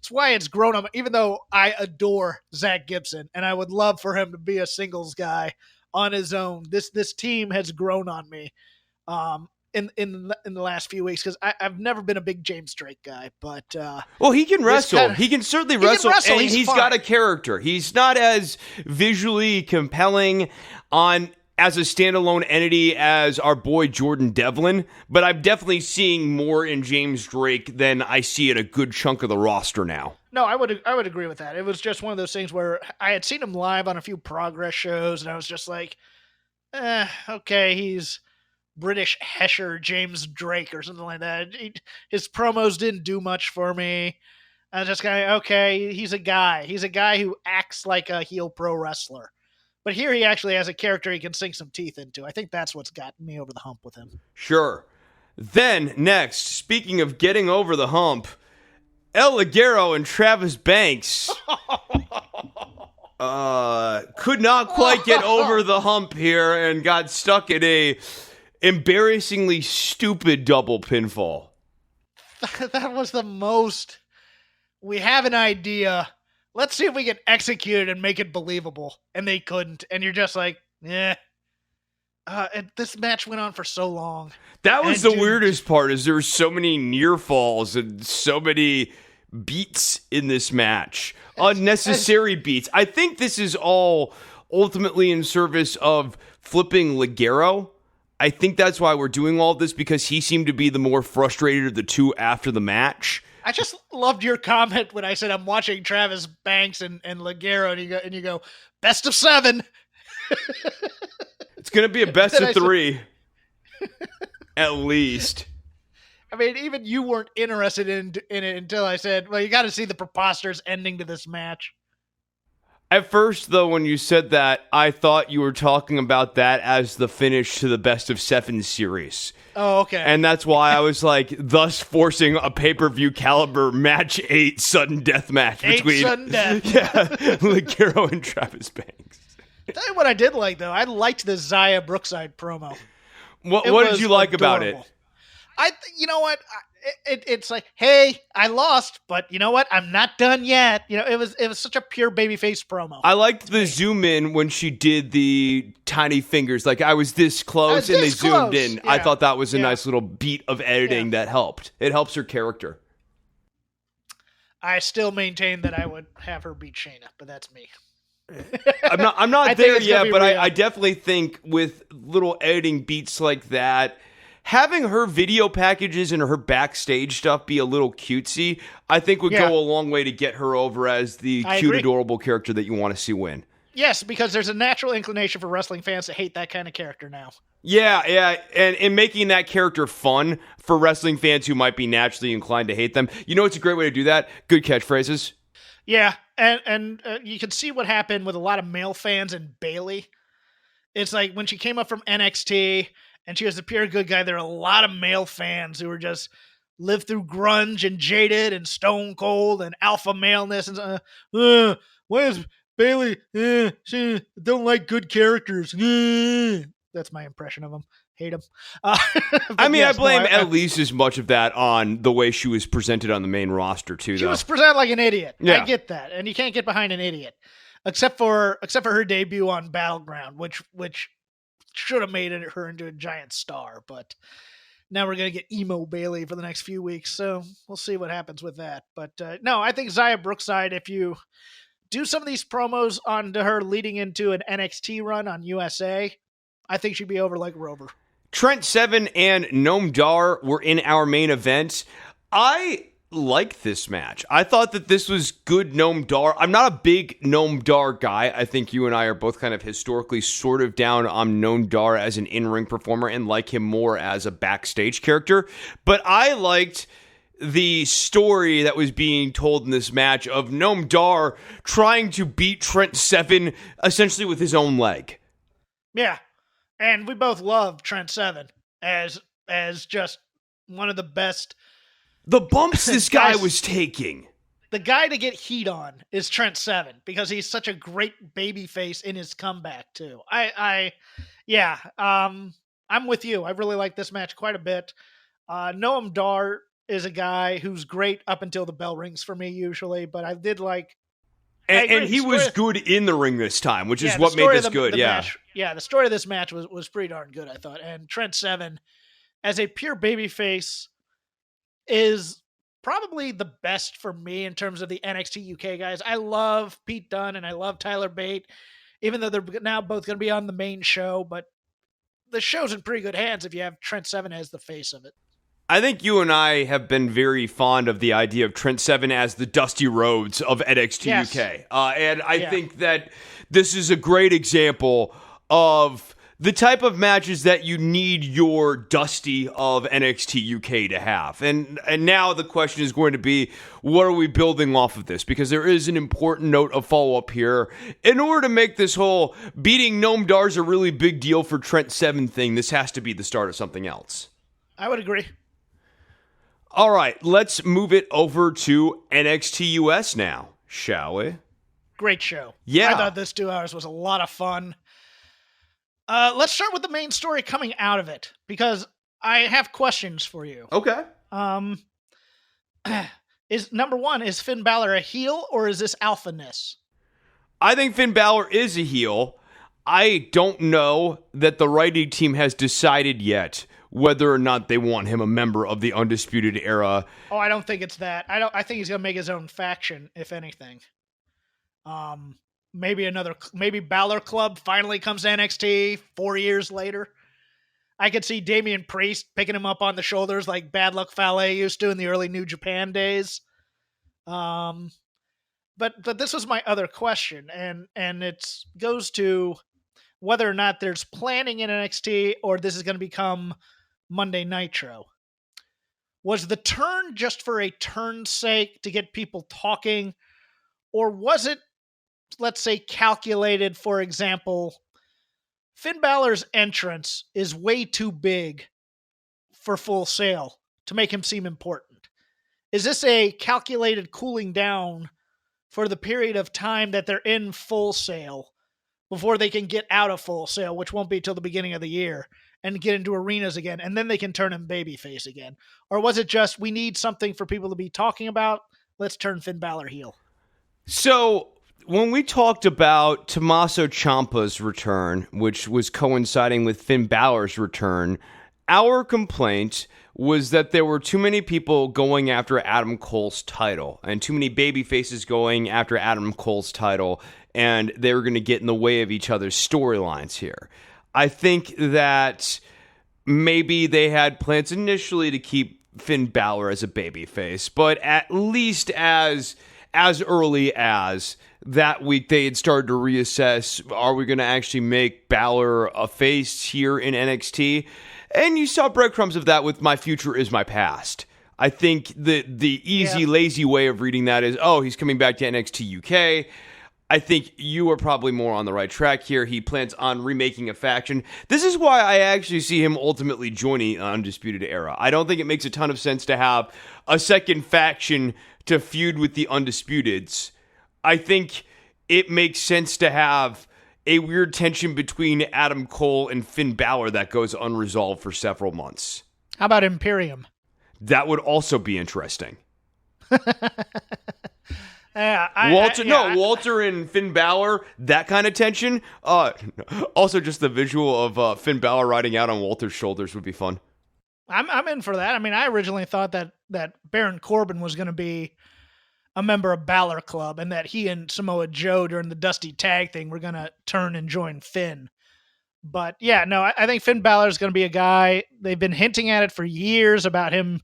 why it's grown on me. Even though I adore Zach Gibson and I would love for him to be a singles guy on his own, this team has grown on me in the last few weeks because I've never been a big James Drake guy. But well, he can wrestle. He can certainly wrestle. And he's got a character. He's not as visually compelling as a standalone entity as our boy Jordan Devlin, but I'm definitely seeing more in James Drake than I see at a good chunk of the roster now. No, I would agree with that. It was just one of those things where I had seen him live on a few Progress shows, and I was just like, okay, he's British Hesher James Drake or something like that. His promos didn't do much for me. I was just kind of, okay, he's a guy. He's a guy who acts like a heel pro wrestler. But here he actually has a character he can sink some teeth into. I think that's what's gotten me over the hump with him. Sure. Then, next, speaking of getting over the hump, El Ligero and Travis Banks could not quite get over the hump here and got stuck in a embarrassingly stupid double pinfall. That was the most. We have an idea. Let's see if we can execute it and make it believable. And they couldn't. And you're just like, and this match went on for so long. That was the weirdest part, is there were so many near falls and so many beats in this match. Unnecessary beats. I think this is all ultimately in service of flipping Ligero. I think that's why we're doing all this, because he seemed to be the more frustrated of the two after the match. I just loved your comment when I said I'm watching Travis Banks and Ligero, and you go, best of 7. It's going to be a best of 3. At least. I mean, even you weren't interested in it until I said, well, you got to see the preposterous ending to this match. At first, though, when you said that, I thought you were talking about that as the finish to the best of 7 series. Oh, okay. And that's why I was like, thus forcing a pay-per-view caliber match 8 sudden death match between sudden death. Ligero and Travis Banks. Tell you what I did like, though. I liked the Xia Brookside promo. What did you like about it? You know what? It's like, hey, I lost, but you know what? I'm not done yet. You know, it was such a pure babyface promo. I liked the zoom in when she did the tiny fingers. Like, I was this close and they zoomed in. Yeah. I thought that was a nice little beat of editing that helped. It helps her character. I still maintain that I would have her beat Shayna, but that's me. I'm not there yet, but I definitely think with little editing beats like that, having her video packages and her backstage stuff be a little cutesy, I think would go a long way to get her over as the cute, adorable character that you want to see win. Yes, because there's a natural inclination for wrestling fans to hate that kind of character now. Yeah, and making that character fun for wrestling fans who might be naturally inclined to hate them. You know, it's a great way to do that. Good catchphrases. Yeah, and you can see what happened with a lot of male fans and Bayley. It's like when she came up from NXT and she was a pure good guy, there are a lot of male fans who were just lived through grunge and jaded and stone cold and alpha maleness. And why is Bayley? She don't like good characters. That's my impression of him. Hate him. I mean, I blame at least as much of that on the way she was presented on the main roster too. She was presented like an idiot. Yeah. I get that, and you can't get behind an idiot, except for her debut on Battleground, which should have made her into a giant star. But now we're going to get emo Bailey for the next few weeks. So we'll see what happens with that. But no, I think Xia Brookside, if you do some of these promos onto her leading into an NXT run on USA, I think she'd be over like Rover. Trent Seven and Noam Dar were in our main event. I like this match. I thought that this was good Noam Dar. I'm not a big Noam Dar guy. I think you and I are both kind of historically sort of down on Noam Dar as an in-ring performer and like him more as a backstage character. But I liked the story that was being told in this match of Noam Dar trying to beat Trent Seven essentially with his own leg. Yeah. And we both love Trent Seven as just one of the best. The bumps this guy was taking. The guy to get heat on is Trent Seven because he's such a great babyface in his comeback too. I'm with you. I really like this match quite a bit. Noam Dar is a guy who's great up until the bell rings for me usually, but I did like. And he was good in the ring this time, which is what made this good. Match, the story of this match was pretty darn good, I thought. And Trent Seven, as a pure babyface, is probably the best for me in terms of the NXT UK guys. I love Pete Dunne and I love Tyler Bate, even though they're now both going to be on the main show, but the show's in pretty good hands if you have Trent Seven as the face of it. I think you and I have been very fond of the idea of Trent Seven as the Dusty Rhodes of NXT UK. And I think that this is a great example of the type of matches that you need your Dusty of NXT UK to have. And now the question is going to be, what are we building off of this? Because there is an important note of follow-up here. In order to make this whole beating Noam Dar's a really big deal for Trent Seven thing, this has to be the start of something else. I would agree. All right, let's move it over to NXT US now, shall we? Great show. Yeah. I thought this 2 hours was a lot of fun. Let's start with the main story coming out of it, because I have questions for you. Okay. Is number one, is Finn Balor a heel or is this alphaness? I think Finn Balor is a heel. I don't know that the writing team has decided yet whether or not they want him a member of the Undisputed Era. Oh, I don't think it's that. I think he's gonna make his own faction, if anything. Maybe Balor Club finally comes to NXT 4 years later. I could see Damian Priest picking him up on the shoulders like Bad Luck Fale used to in the early New Japan days. But this was my other question, and it goes to whether or not there's planning in NXT or this is going to become Monday Nitro. Was the turn just for a turn's sake to get people talking, or was it, let's say, calculated? For example, Finn Balor's entrance is way too big for Full Sail to make him seem important. Is this a calculated cooling down for the period of time that they're in Full Sail before they can get out of Full Sail, which won't be till the beginning of the year, and get into arenas again, and then they can turn him babyface again? Or was it just, we need something for people to be talking about, let's turn Finn Balor heel? So when we talked about Tommaso Ciampa's return, which was coinciding with Finn Balor's return, our complaint was that there were too many people going after Adam Cole's title and too many baby faces going after Adam Cole's title, and they were going to get in the way of each other's storylines here. I think that maybe they had plans initially to keep Finn Balor as a babyface, but at least as early as that week, they had started to reassess, are we going to actually make Balor a face here in NXT? And you saw breadcrumbs of that with My Future Is My Past. I think the easy, lazy way of reading that is, oh, he's coming back to NXT UK. I think you are probably more on the right track here. He plans on remaking a faction. This is why I actually see him ultimately joining Undisputed Era. I don't think it makes a ton of sense to have a second faction to feud with the Undisputeds. I think it makes sense to have a weird tension between Adam Cole and Finn Balor that goes unresolved for several months. How about Imperium? That would also be interesting. Walter and Finn Balor, that kind of tension. Also, just the visual of Finn Balor riding out on Walter's shoulders would be fun. I'm in for that. I mean, I originally thought that Baron Corbin was going to be a member of Balor Club, and that he and Samoa Joe during the Dusty Tag thing were going to turn and join Finn. But yeah, no, I think Finn Balor is going to be a guy. They've been hinting at it for years about him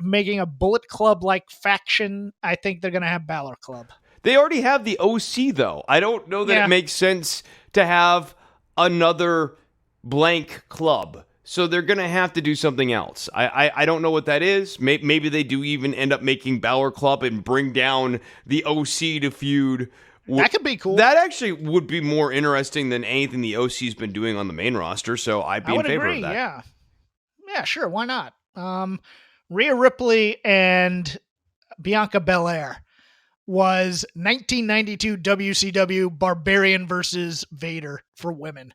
making a Bullet Club like faction. I think they're going to have Balor Club. They already have the OC, though. I don't know that it makes sense to have another blank club. So they're going to have to do something else. I don't know what that is. Maybe they do even end up making Balor Club and bring down the OC to feud. That could be cool. That actually would be more interesting than anything the OC's been doing on the main roster, so I'd be in favor of that. Yeah. Yeah, sure. Why not? Rhea Ripley and Bianca Belair was 1992 WCW Barbarian versus Vader for women.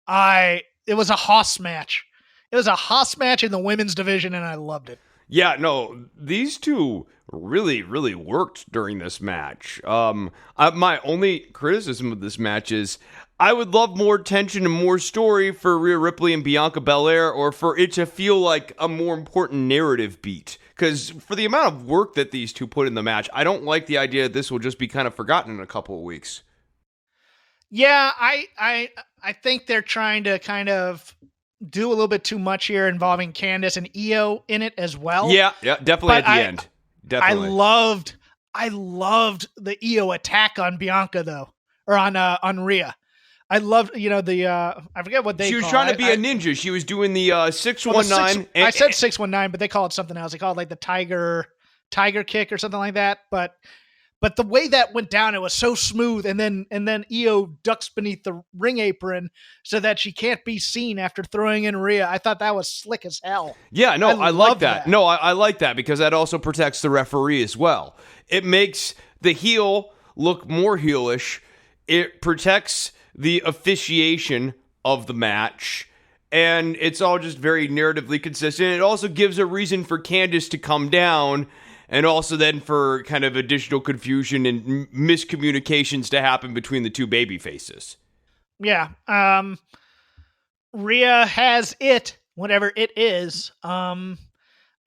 It was a Hoss match. It was a Hoss match in the women's division, and I loved it. Yeah, no, these two really, really worked during this match. My only criticism of this match is I would love more tension and more story for Rhea Ripley and Bianca Belair, or for it to feel like a more important narrative beat. Because for the amount of work that these two put in the match, I don't like the idea that this will just be kind of forgotten in a couple of weeks. Yeah, I think they're trying to kind of do a little bit too much here, involving Candice and Io in it as well. Yeah, definitely but at the end. Definitely. I loved the Io attack on Bianca though, or on Rhea. I loved, I forget what they. She was trying to be a ninja. She was doing the 619. I said 619, but they call it something else. They call it like the tiger kick or something like that. But the way that went down, it was so smooth, and then Io ducks beneath the ring apron so that she can't be seen after throwing in Rhea. I thought that was slick as hell. Yeah, no, I like that. No, I like that because that also protects the referee as well. It makes the heel look more heelish. It protects the officiation of the match, and it's all just very narratively consistent. It also gives a reason for Candice to come down, and also then for kind of additional confusion and miscommunications to happen between the two baby faces. Yeah. Rhea has it, whatever it is.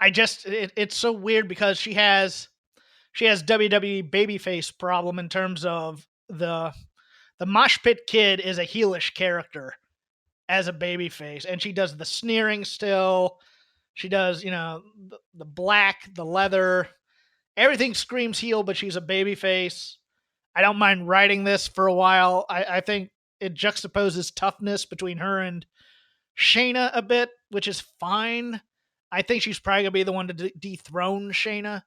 It's so weird because she has WWE babyface problem in terms of the Mosh Pit Kid is a heelish character as a babyface, and she does the sneering still. She does, the black, the leather, everything screams heel, but she's a babyface. I don't mind writing this for a while. I think it juxtaposes toughness between her and Shayna a bit, which is fine. I think she's probably going to be the one to dethrone Shayna.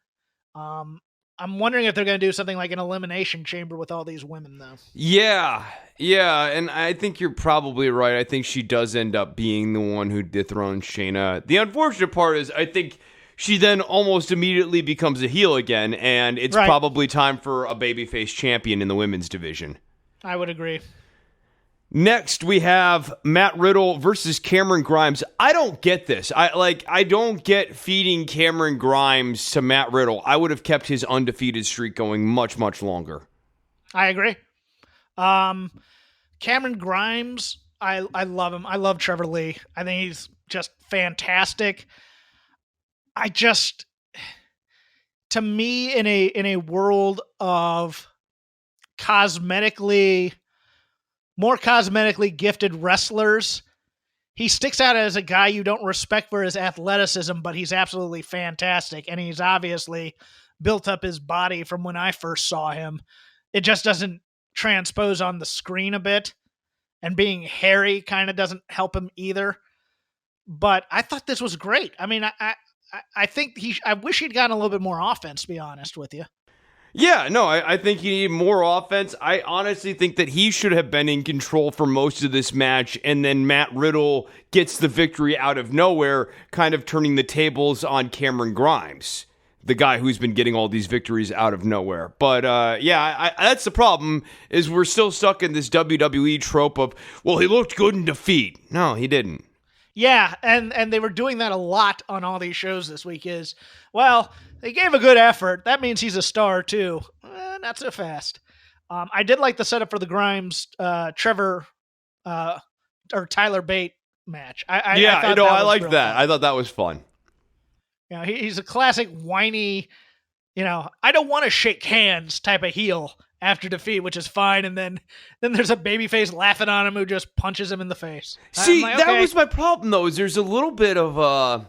I'm wondering if they're going to do something like an elimination chamber with all these women, though. Yeah, and I think you're probably right. I think she does end up being the one who dethrones Shayna. The unfortunate part is I think she then almost immediately becomes a heel again, and it's probably time for a babyface champion in the women's division. I would agree. Next, we have Matt Riddle versus Cameron Grimes. I don't get this. I don't get feeding Cameron Grimes to Matt Riddle. I would have kept his undefeated streak going much, much longer. I agree. Cameron Grimes, I love him. I love Trevor Lee. I think he's just fantastic. To me, in a world of more cosmetically gifted wrestlers, he sticks out as a guy you don't respect for his athleticism, but he's absolutely fantastic. And he's obviously built up his body from when I first saw him. It just doesn't transpose on the screen a bit. And being hairy kind of doesn't help him either. But I thought this was great. I mean, I think I wish he'd gotten a little bit more offense, to be honest with you. Yeah, no, I think he needed more offense. I honestly think that he should have been in control for most of this match, and then Matt Riddle gets the victory out of nowhere, kind of turning the tables on Cameron Grimes, the guy who's been getting all these victories out of nowhere. But that's the problem, is we're still stuck in this WWE trope of, well, he looked good in defeat. No, he didn't. Yeah, and they were doing that a lot on all these shows this week is, well, they gave a good effort. That means he's a star, too. Not so fast. I did like the setup for the Grimes, Tyler Bate match. I liked that. I thought that was fun. You know, he's a classic whiny, I don't want to shake hands type of heel after defeat, which is fine. And then there's a babyface laughing on him who just punches him in the face. See, that was my problem, though, is there's a little bit of,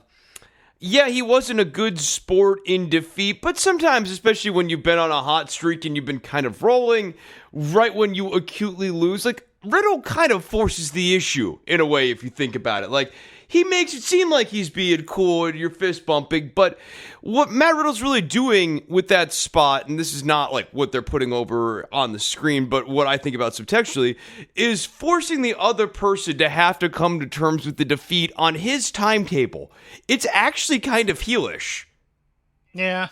he wasn't a good sport in defeat, but sometimes, especially when you've been on a hot streak and you've been kind of rolling, right when you acutely lose, like, Riddle kind of forces the issue, in a way, if you think about it. Like, he makes it seem like he's being cool and you're fist bumping, but what Matt Riddle's really doing with that spot, and this is not like what they're putting over on the screen, but what I think about subtextually, is forcing the other person to have to come to terms with the defeat on his timetable. It's actually kind of heelish. Yeah.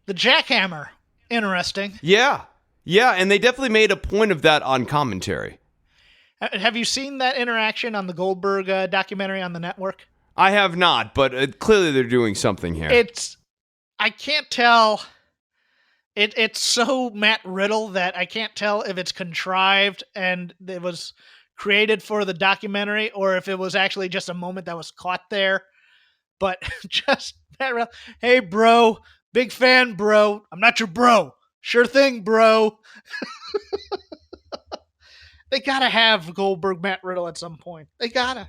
The jackhammer. Interesting. Yeah, and they definitely made a point of that on commentary. Have you seen that interaction on the Goldberg documentary on the network? I have not, but clearly they're doing something here. I can't tell. It's so Matt Riddle that I can't tell if it's contrived and it was created for the documentary or if it was actually just a moment that was caught there. But just Matt Riddle, hey, bro, big fan, bro. I'm not your bro. Sure thing, bro. They gotta have Goldberg Matt Riddle at some point. They gotta.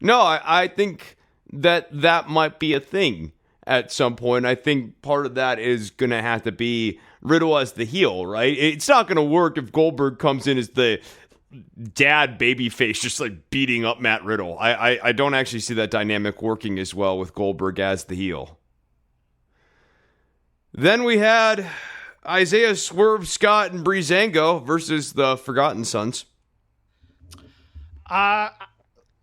No, I think that might be a thing at some point. I think part of that is going to have to be Riddle as the heel, right? It's not going to work if Goldberg comes in as the dad babyface just like beating up Matt Riddle. I don't actually see that dynamic working as well with Goldberg as the heel. Then we had Isaiah Swerve Scott and Breezango versus the Forgotten Sons.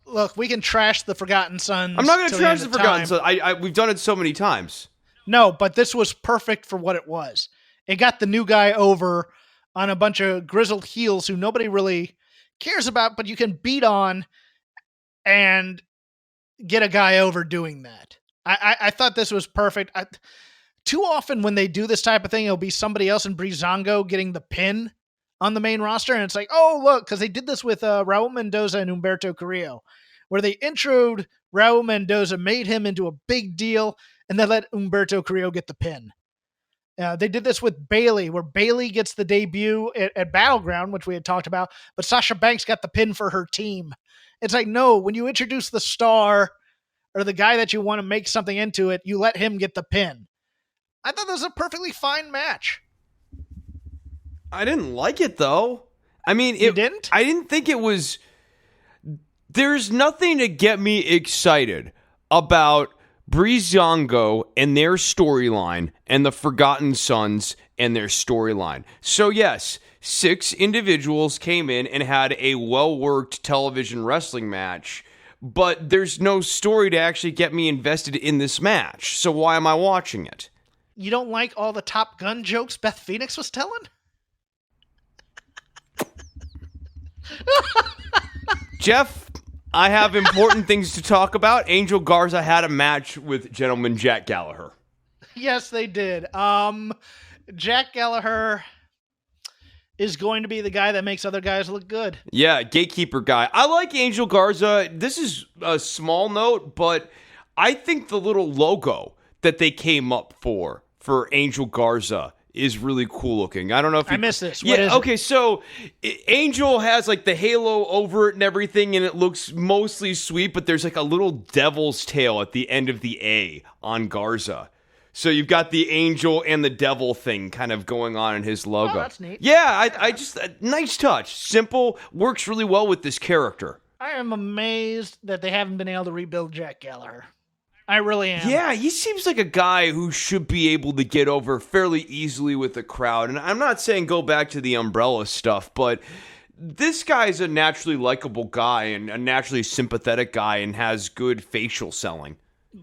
Look, we can trash the Forgotten Sons. I'm not going to trash the Forgotten Sons. We've done it so many times. No, but this was perfect for what it was. It got the new guy over on a bunch of grizzled heels who nobody really cares about, but you can beat on and get a guy over doing that. I thought this was perfect. Too often when they do this type of thing, it'll be somebody else in Breezango getting the pin on the main roster, and it's like, oh, look, because they did this with Raul Mendoza and Humberto Carrillo, where they introed Raul Mendoza, made him into a big deal, and then let Humberto Carrillo get the pin. They did this with Bayley, where Bayley gets the debut at Battleground, which we had talked about, but Sasha Banks got the pin for her team. It's like, no, when you introduce the star or the guy that you want to make something into it, you let him get the pin. I thought that was a perfectly fine match. I didn't like it, though. I mean, you didn't? I didn't think it was... There's nothing to get me excited about Breezango and their storyline and the Forgotten Sons and their storyline. So, yes, 6 individuals came in and had a well-worked television wrestling match, but there's no story to actually get me invested in this match. So why am I watching it? You don't like all the Top Gun jokes Beth Phoenix was telling? Jeff, I have important things to talk about. Angel Garza had a match with gentleman Jack Gallagher. Yes, they did. Jack Gallagher is going to be the guy that makes other guys look good. Yeah, gatekeeper guy. I like Angel Garza. This is a small note, but I think the little logo that they came up for Angel Garza is really cool looking. I don't know if I missed this. What is okay, it? So Angel has like the halo over it and everything, and it looks mostly sweet, but there's like a little devil's tail at the end of the A on Garza. So you've got the angel and the devil thing kind of going on in his logo. Oh, that's neat. Yeah, I just nice touch. Simple, works really well with this character. I am amazed that they haven't been able to rebuild Jack Gallagher. I really am. Yeah, he seems like a guy who should be able to get over fairly easily with the crowd. And I'm not saying go back to the umbrella stuff, but this guy's a naturally likable guy and a naturally sympathetic guy and has good facial selling.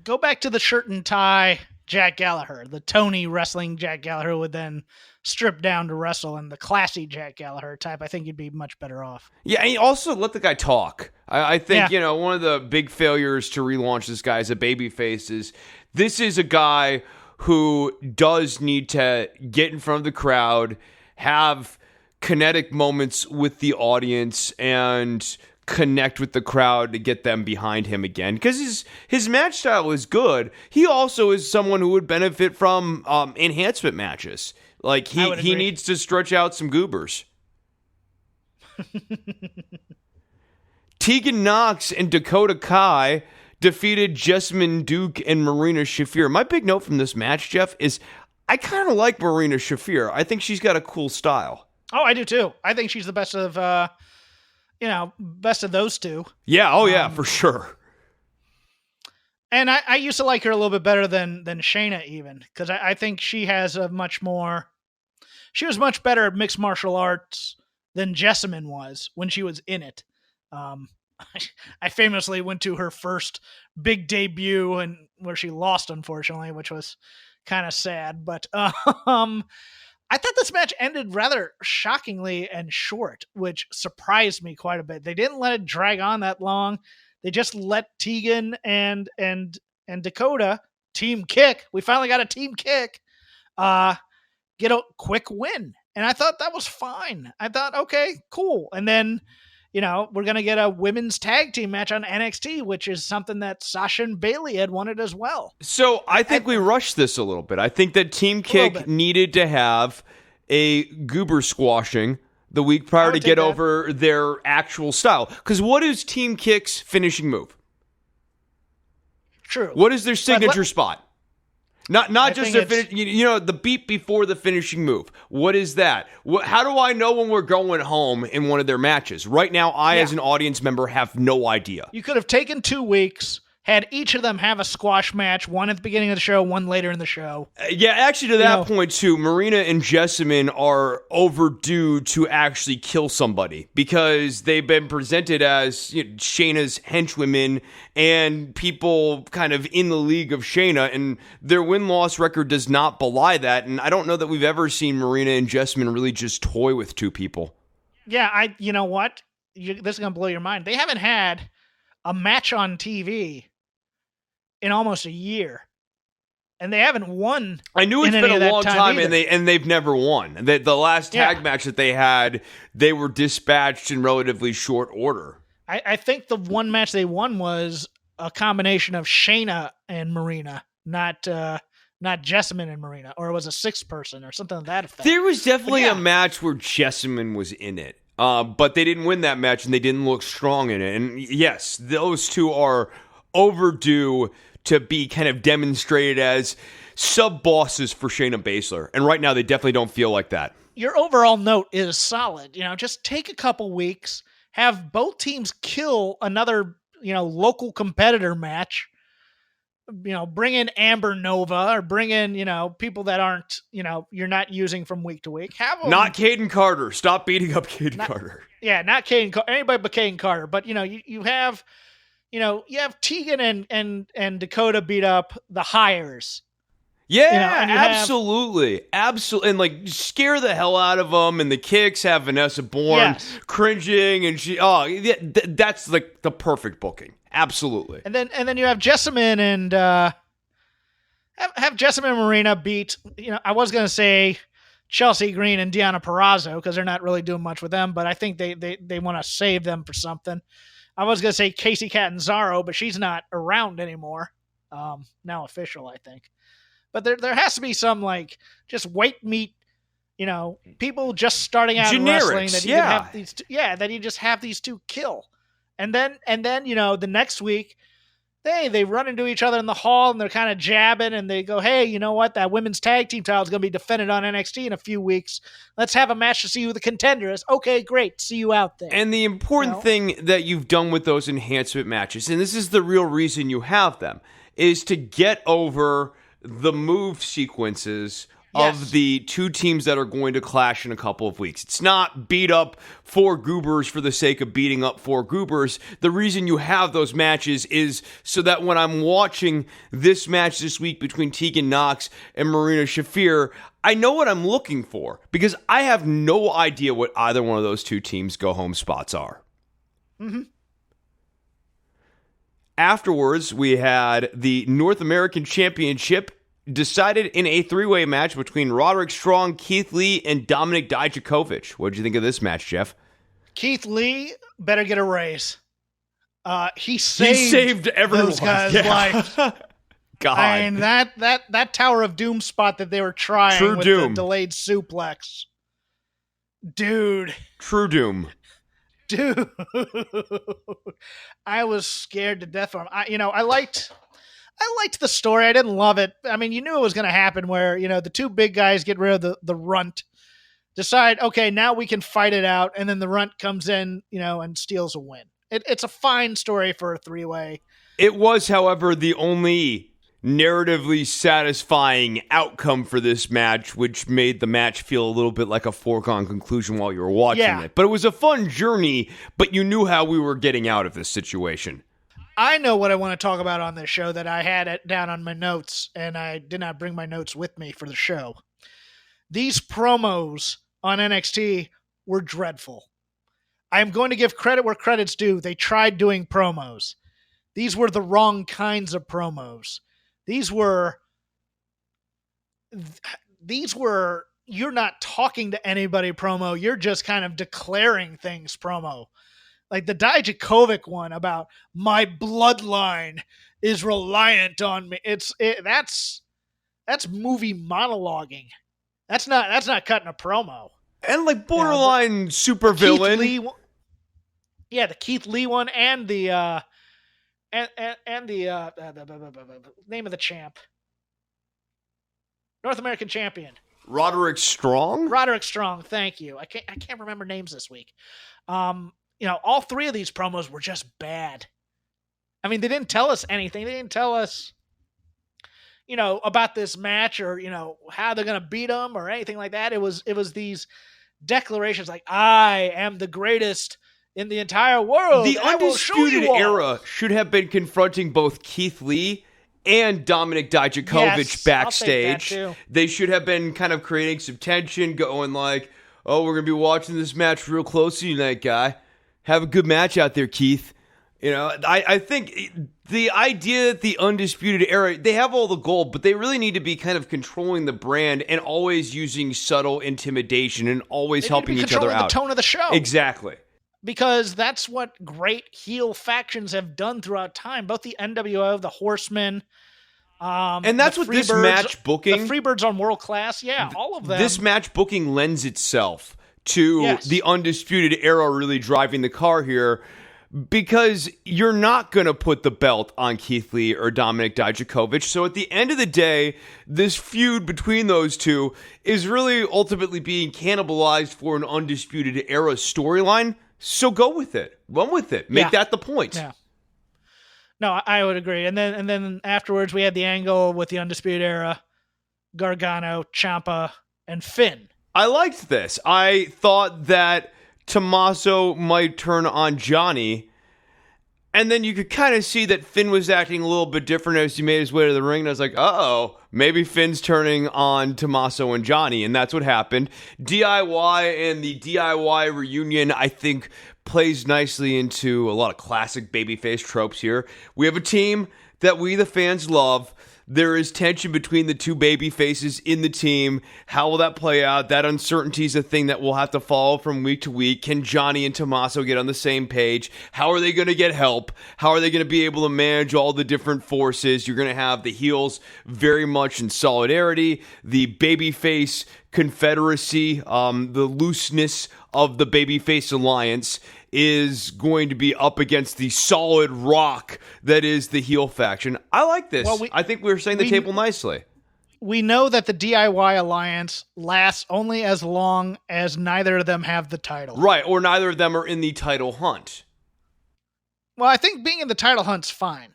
Go back to the shirt and tie Jack Gallagher, the Tony wrestling Jack Gallagher would then strip down to wrestle, and the classy Jack Gallagher type, I think you'd be much better off. Yeah, and also let the guy talk. I think, one of the big failures to relaunch this guy as a babyface is this is a guy who does need to get in front of the crowd, have kinetic moments with the audience, and connect with the crowd to get them behind him again, because his match style is good. He also is someone who would benefit from enhancement matches. Like he needs to stretch out some goobers. Tegan Nox and Dakota Kai defeated Jessamyn Duke and Marina Shafir. My big note from this match, Jeff, is I kind of like Marina Shafir. I think she's got a cool style. Oh, I do too. I think she's the best of, best of those two. Yeah. Oh, yeah, for sure. And I used to like her a little bit better than Shayna even, because I think she has she was much better at mixed martial arts than Jessamyn was when she was in it. I famously went to her first big debut and where she lost, unfortunately, which was kind of sad. But I thought this match ended rather shockingly and short, which surprised me quite a bit. They didn't let it drag on that long. They just let Tegan and Dakota team kick. We finally got a team kick. Get a quick win. And I thought that was fine. I thought, okay, cool. And then, we're going to get a women's tag team match on NXT, which is something that Sasha and Bayley had wanted as well. So I think we rushed this a little bit. I think that Team Kick needed to have a goober squashing the week prior to get over their actual style. Because what is Team Kick's finishing move? True. What is their signature spot? Not just their the beat before the finishing move. What is that? How do I know when we're going home in one of their matches? Right now, as an audience member, have no idea. You could have taken 2 weeks, had each of them have a squash match, one at the beginning of the show, one later in the show. Actually, to that point, too, Marina and Jessamyn are overdue to actually kill somebody because they've been presented as Shayna's henchwomen and people kind of in the league of Shayna, and their win-loss record does not belie that, and I don't know that we've ever seen Marina and Jessamyn really just toy with 2 people. Yeah, you know what? This is going to blow your mind. They haven't had a match on TV in almost a year, and they haven't won. I knew it's been a long time, and they've never won. The last tag match that they had, they were dispatched in relatively short order. I think the one match they won was a combination of Shayna and Marina, not Jessamyn and Marina, or it was a 6th person or something like that effect. There was definitely a match where Jessamyn was in it, but they didn't win that match, and they didn't look strong in it. And yes, those 2 are overdue to be kind of demonstrated as sub-bosses for Shayna Baszler. And right now, they definitely don't feel like that. Your overall note is solid. Just take a couple weeks, have both teams kill another, local competitor match. Bring in Amber Nova or bring in, people that aren't, you're not using from week to week. Have them, not Caden Carter. Stop beating up Caden Carter. Yeah, not Caden Carter. Anybody but Caden Carter. But, you have... you have Tegan and Dakota beat up the Hires. Yeah, absolutely. Absolutely. And scare the hell out of them. And the kicks have Vanessa Bourne cringing. And that's the perfect booking. Absolutely. And then you have Jessamyn and have Jessamyn and Marina beat, I was going to say Chelsea Green and Deonna Purrazzo because they're not really doing much with them, but I think they want to save them for something. I was going to say Casey Catanzaro, but she's not around anymore. Now official, I think. But there has to be some, just white meat, people just starting out in wrestling that you have these that you just have these 2 kill. And then the next week, they run into each other in the hall and they're kind of jabbing and they go, hey, you know what? That women's tag team title is going to be defended on NXT in a few weeks. Let's have a match to see who the contender is. Okay, great. See you out there. And the important thing that you've done with those enhancement matches, and this is the real reason you have them, is to get over the move sequences of the 2 teams that are going to clash in a couple of weeks. It's not beat up 4 goobers for the sake of beating up 4 goobers. The reason you have those matches is so that when I'm watching this match this week between Tegan Nox and Marina Shafir, I know what I'm looking for because I have no idea what either one of those 2 teams' go-home spots are. Mm-hmm. Afterwards, we had the North American Championship decided in a 3-way match between Roderick Strong, Keith Lee, and Dominik Dijakovic. What did you think of this match, Jeff? Keith Lee better get a raise. He He saved everyone. Those guys' life. God. I mean, that Tower of Doom spot that they were trying True with Doom. the delayed suplex. Dude. True Doom. Dude. I was scared to death for him. I liked the story. I didn't love it. I mean, you knew it was going to happen where, the two big guys get rid of the runt, decide, okay, now we can fight it out, and then the runt comes in, and steals a win. It's a fine story for a three-way. It was, however, the only narratively satisfying outcome for this match, which made the match feel a little bit like a foregone conclusion while you were watching it. But it was a fun journey, but you knew how we were getting out of this situation. I know what I want to talk about on this show that I had it down on my notes, and I did not bring my notes with me for the show. These promos on NXT were dreadful. I'm going to give credit where credit's due. They tried doing promos. These were the wrong kinds of promos. These were you're not talking to anybody promo. You're just kind of declaring things promo. Like the Dijakovic one about my bloodline is reliant on me. That's movie monologuing. That's not cutting a promo. And like borderline supervillain. The Keith Lee one and the name of the champ. North American champion. Roderick Strong? Roderick Strong, thank you. I can't remember names this week. All three of these promos were just bad. I mean, they didn't tell us anything. They didn't tell us, about this match or, how they're going to beat them or anything like that. It was these declarations like, I am the greatest in the entire world. The Undisputed Era should have been confronting both Keith Lee and Dominic Dijakovic backstage. They should have been kind of creating some tension, going like, oh, we're going to be watching this match real closely tonight, guy. Have a good match out there, Keith. I think the idea that the Undisputed Era, they have all the gold, but they really need to be kind of controlling the brand and always using subtle intimidation and always helping each other out. The tone of the show. Exactly. Because that's what great heel factions have done throughout time. Both the NWO, the Horsemen, and that's what this match booking, the Freebirds on World Class, all of them. This match booking lends itself to the Undisputed Era really driving the car here, because you're not going to put the belt on Keith Lee or Dominic Dijakovic. So at the end of the day, this feud between those two is really ultimately being cannibalized for an Undisputed Era storyline. So go with it. Run with it. Make that the point. Yeah. No, I would agree. And then afterwards we had the angle with the Undisputed Era, Gargano, Ciampa, and Finn. I liked this. I thought that Tommaso might turn on Johnny, and then you could kind of see that Finn was acting a little bit different as he made his way to the ring, and I was like, uh-oh, maybe Finn's turning on Tommaso and Johnny, and that's what happened. DIY and the DIY reunion, I think, plays nicely into a lot of classic babyface tropes here. We have a team that we, the fans, love. There is tension between the two baby faces in the team. How will that play out? That uncertainty is a thing that we'll have to follow from week to week. Can Johnny and Tommaso get on the same page? How are they going to get help? How are they going to be able to manage all the different forces? You're going to have the heels very much in solidarity. The babyface confederacy, the looseness of the babyface alliance is going to be up against the solid rock that is the heel faction. I like this. Well, I think we're setting the table nicely. We know that the DIY alliance lasts only as long as neither of them have the title. Right, or neither of them are in the title hunt. Well, I think being in the title hunt's fine.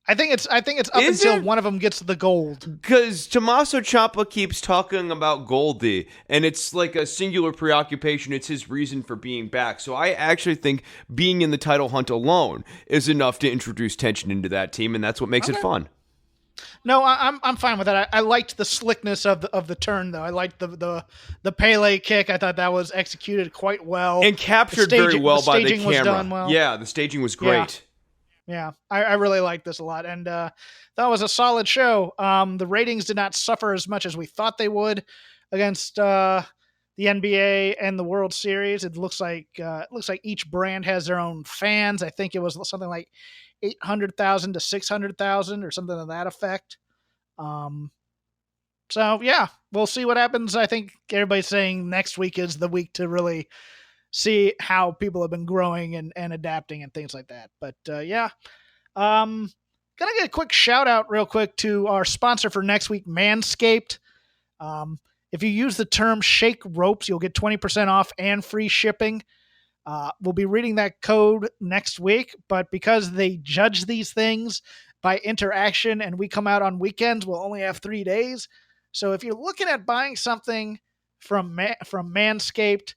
I think it's up until one of them gets the gold. Because Tommaso Ciampa keeps talking about Goldie, and it's like a singular preoccupation. It's his reason for being back. So I actually think being in the title hunt alone is enough to introduce tension into that team, and that's what makes it fun. No, I'm fine with that. I liked the slickness of the turn, though. I liked the Pele kick. I thought that was executed quite well and captured very well by the camera. Was done well. Yeah, the staging was great. Yeah, I really liked this a lot, and that was a solid show. The ratings did not suffer as much as we thought they would against the NBA and the World Series. It looks like each brand has their own fans. I think it was something like 800,000 to 600,000 or something to that effect. So yeah, we'll see what happens. I think everybody's saying next week is the week to really see how people have been growing and adapting and things like that. But yeah, gonna get a quick shout out real quick to our sponsor for next week, Manscaped. If you use the term Shake Ropes, you'll get 20% off and free shipping. We'll be reading that code next week, but because they judge these things by interaction and we come out on weekends, we'll only have 3 days. So if you're looking at buying something from Manscaped,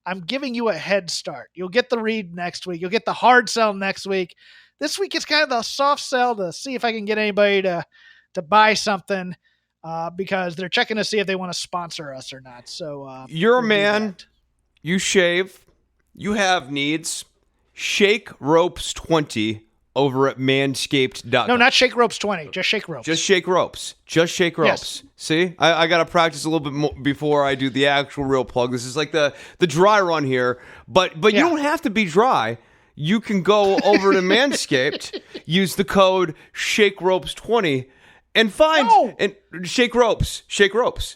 I'm giving you a head start. You'll get the read next week. You'll get the hard sell next week. This week it's kind of the soft sell to see if I can get anybody to buy something because they're checking to see if they want to sponsor us or not. So you're a man. You shave. You have needs. Shake Ropes 20 over at manscaped.com. No, not Shake Ropes 20. Just Shake Ropes. Just Shake Ropes. Just Shake Ropes. Yes. See? I got to practice a little bit more before I do the actual real plug. This is like the dry run here. But you don't have to be dry. You can go over to Manscaped, use the code ShakeRopes20, and find and Shake Ropes.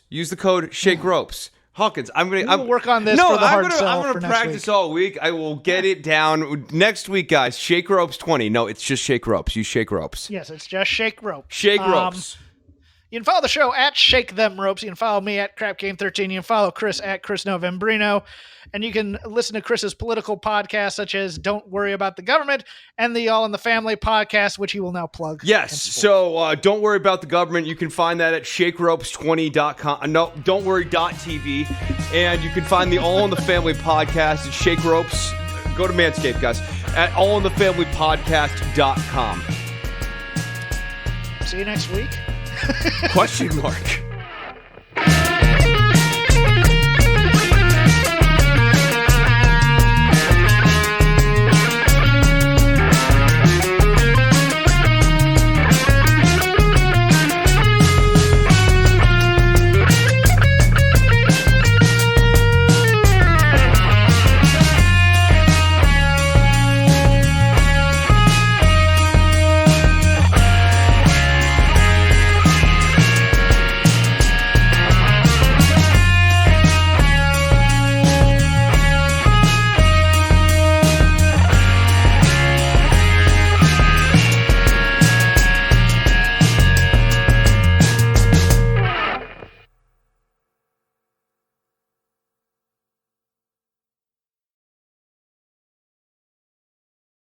Use the code ShakeRopes. Hawkins, I'm gonna work on this. For the hard sell. I'm gonna practice all week. I will get it down next week, guys. Shake Ropes 20. No, it's just Shake Ropes. Use Shake Ropes. Yes, it's just Shake Ropes. Shake Ropes. You can follow the show at Shake Them Ropes. You can follow me at CrapGame13. You can follow Chris at Chris Novembrino. And you can listen to Chris's political podcasts, such as Don't Worry About the Government and the All in the Family podcast, which he will now plug. Yes, so Don't Worry About the Government. You can find that at shakeropes20.com. No, don't worry.tv. And you can find the All in the Family podcast at Shake Ropes. Go to Manscaped, guys, at allinthefamilypodcast.com. See you next week. Question mark.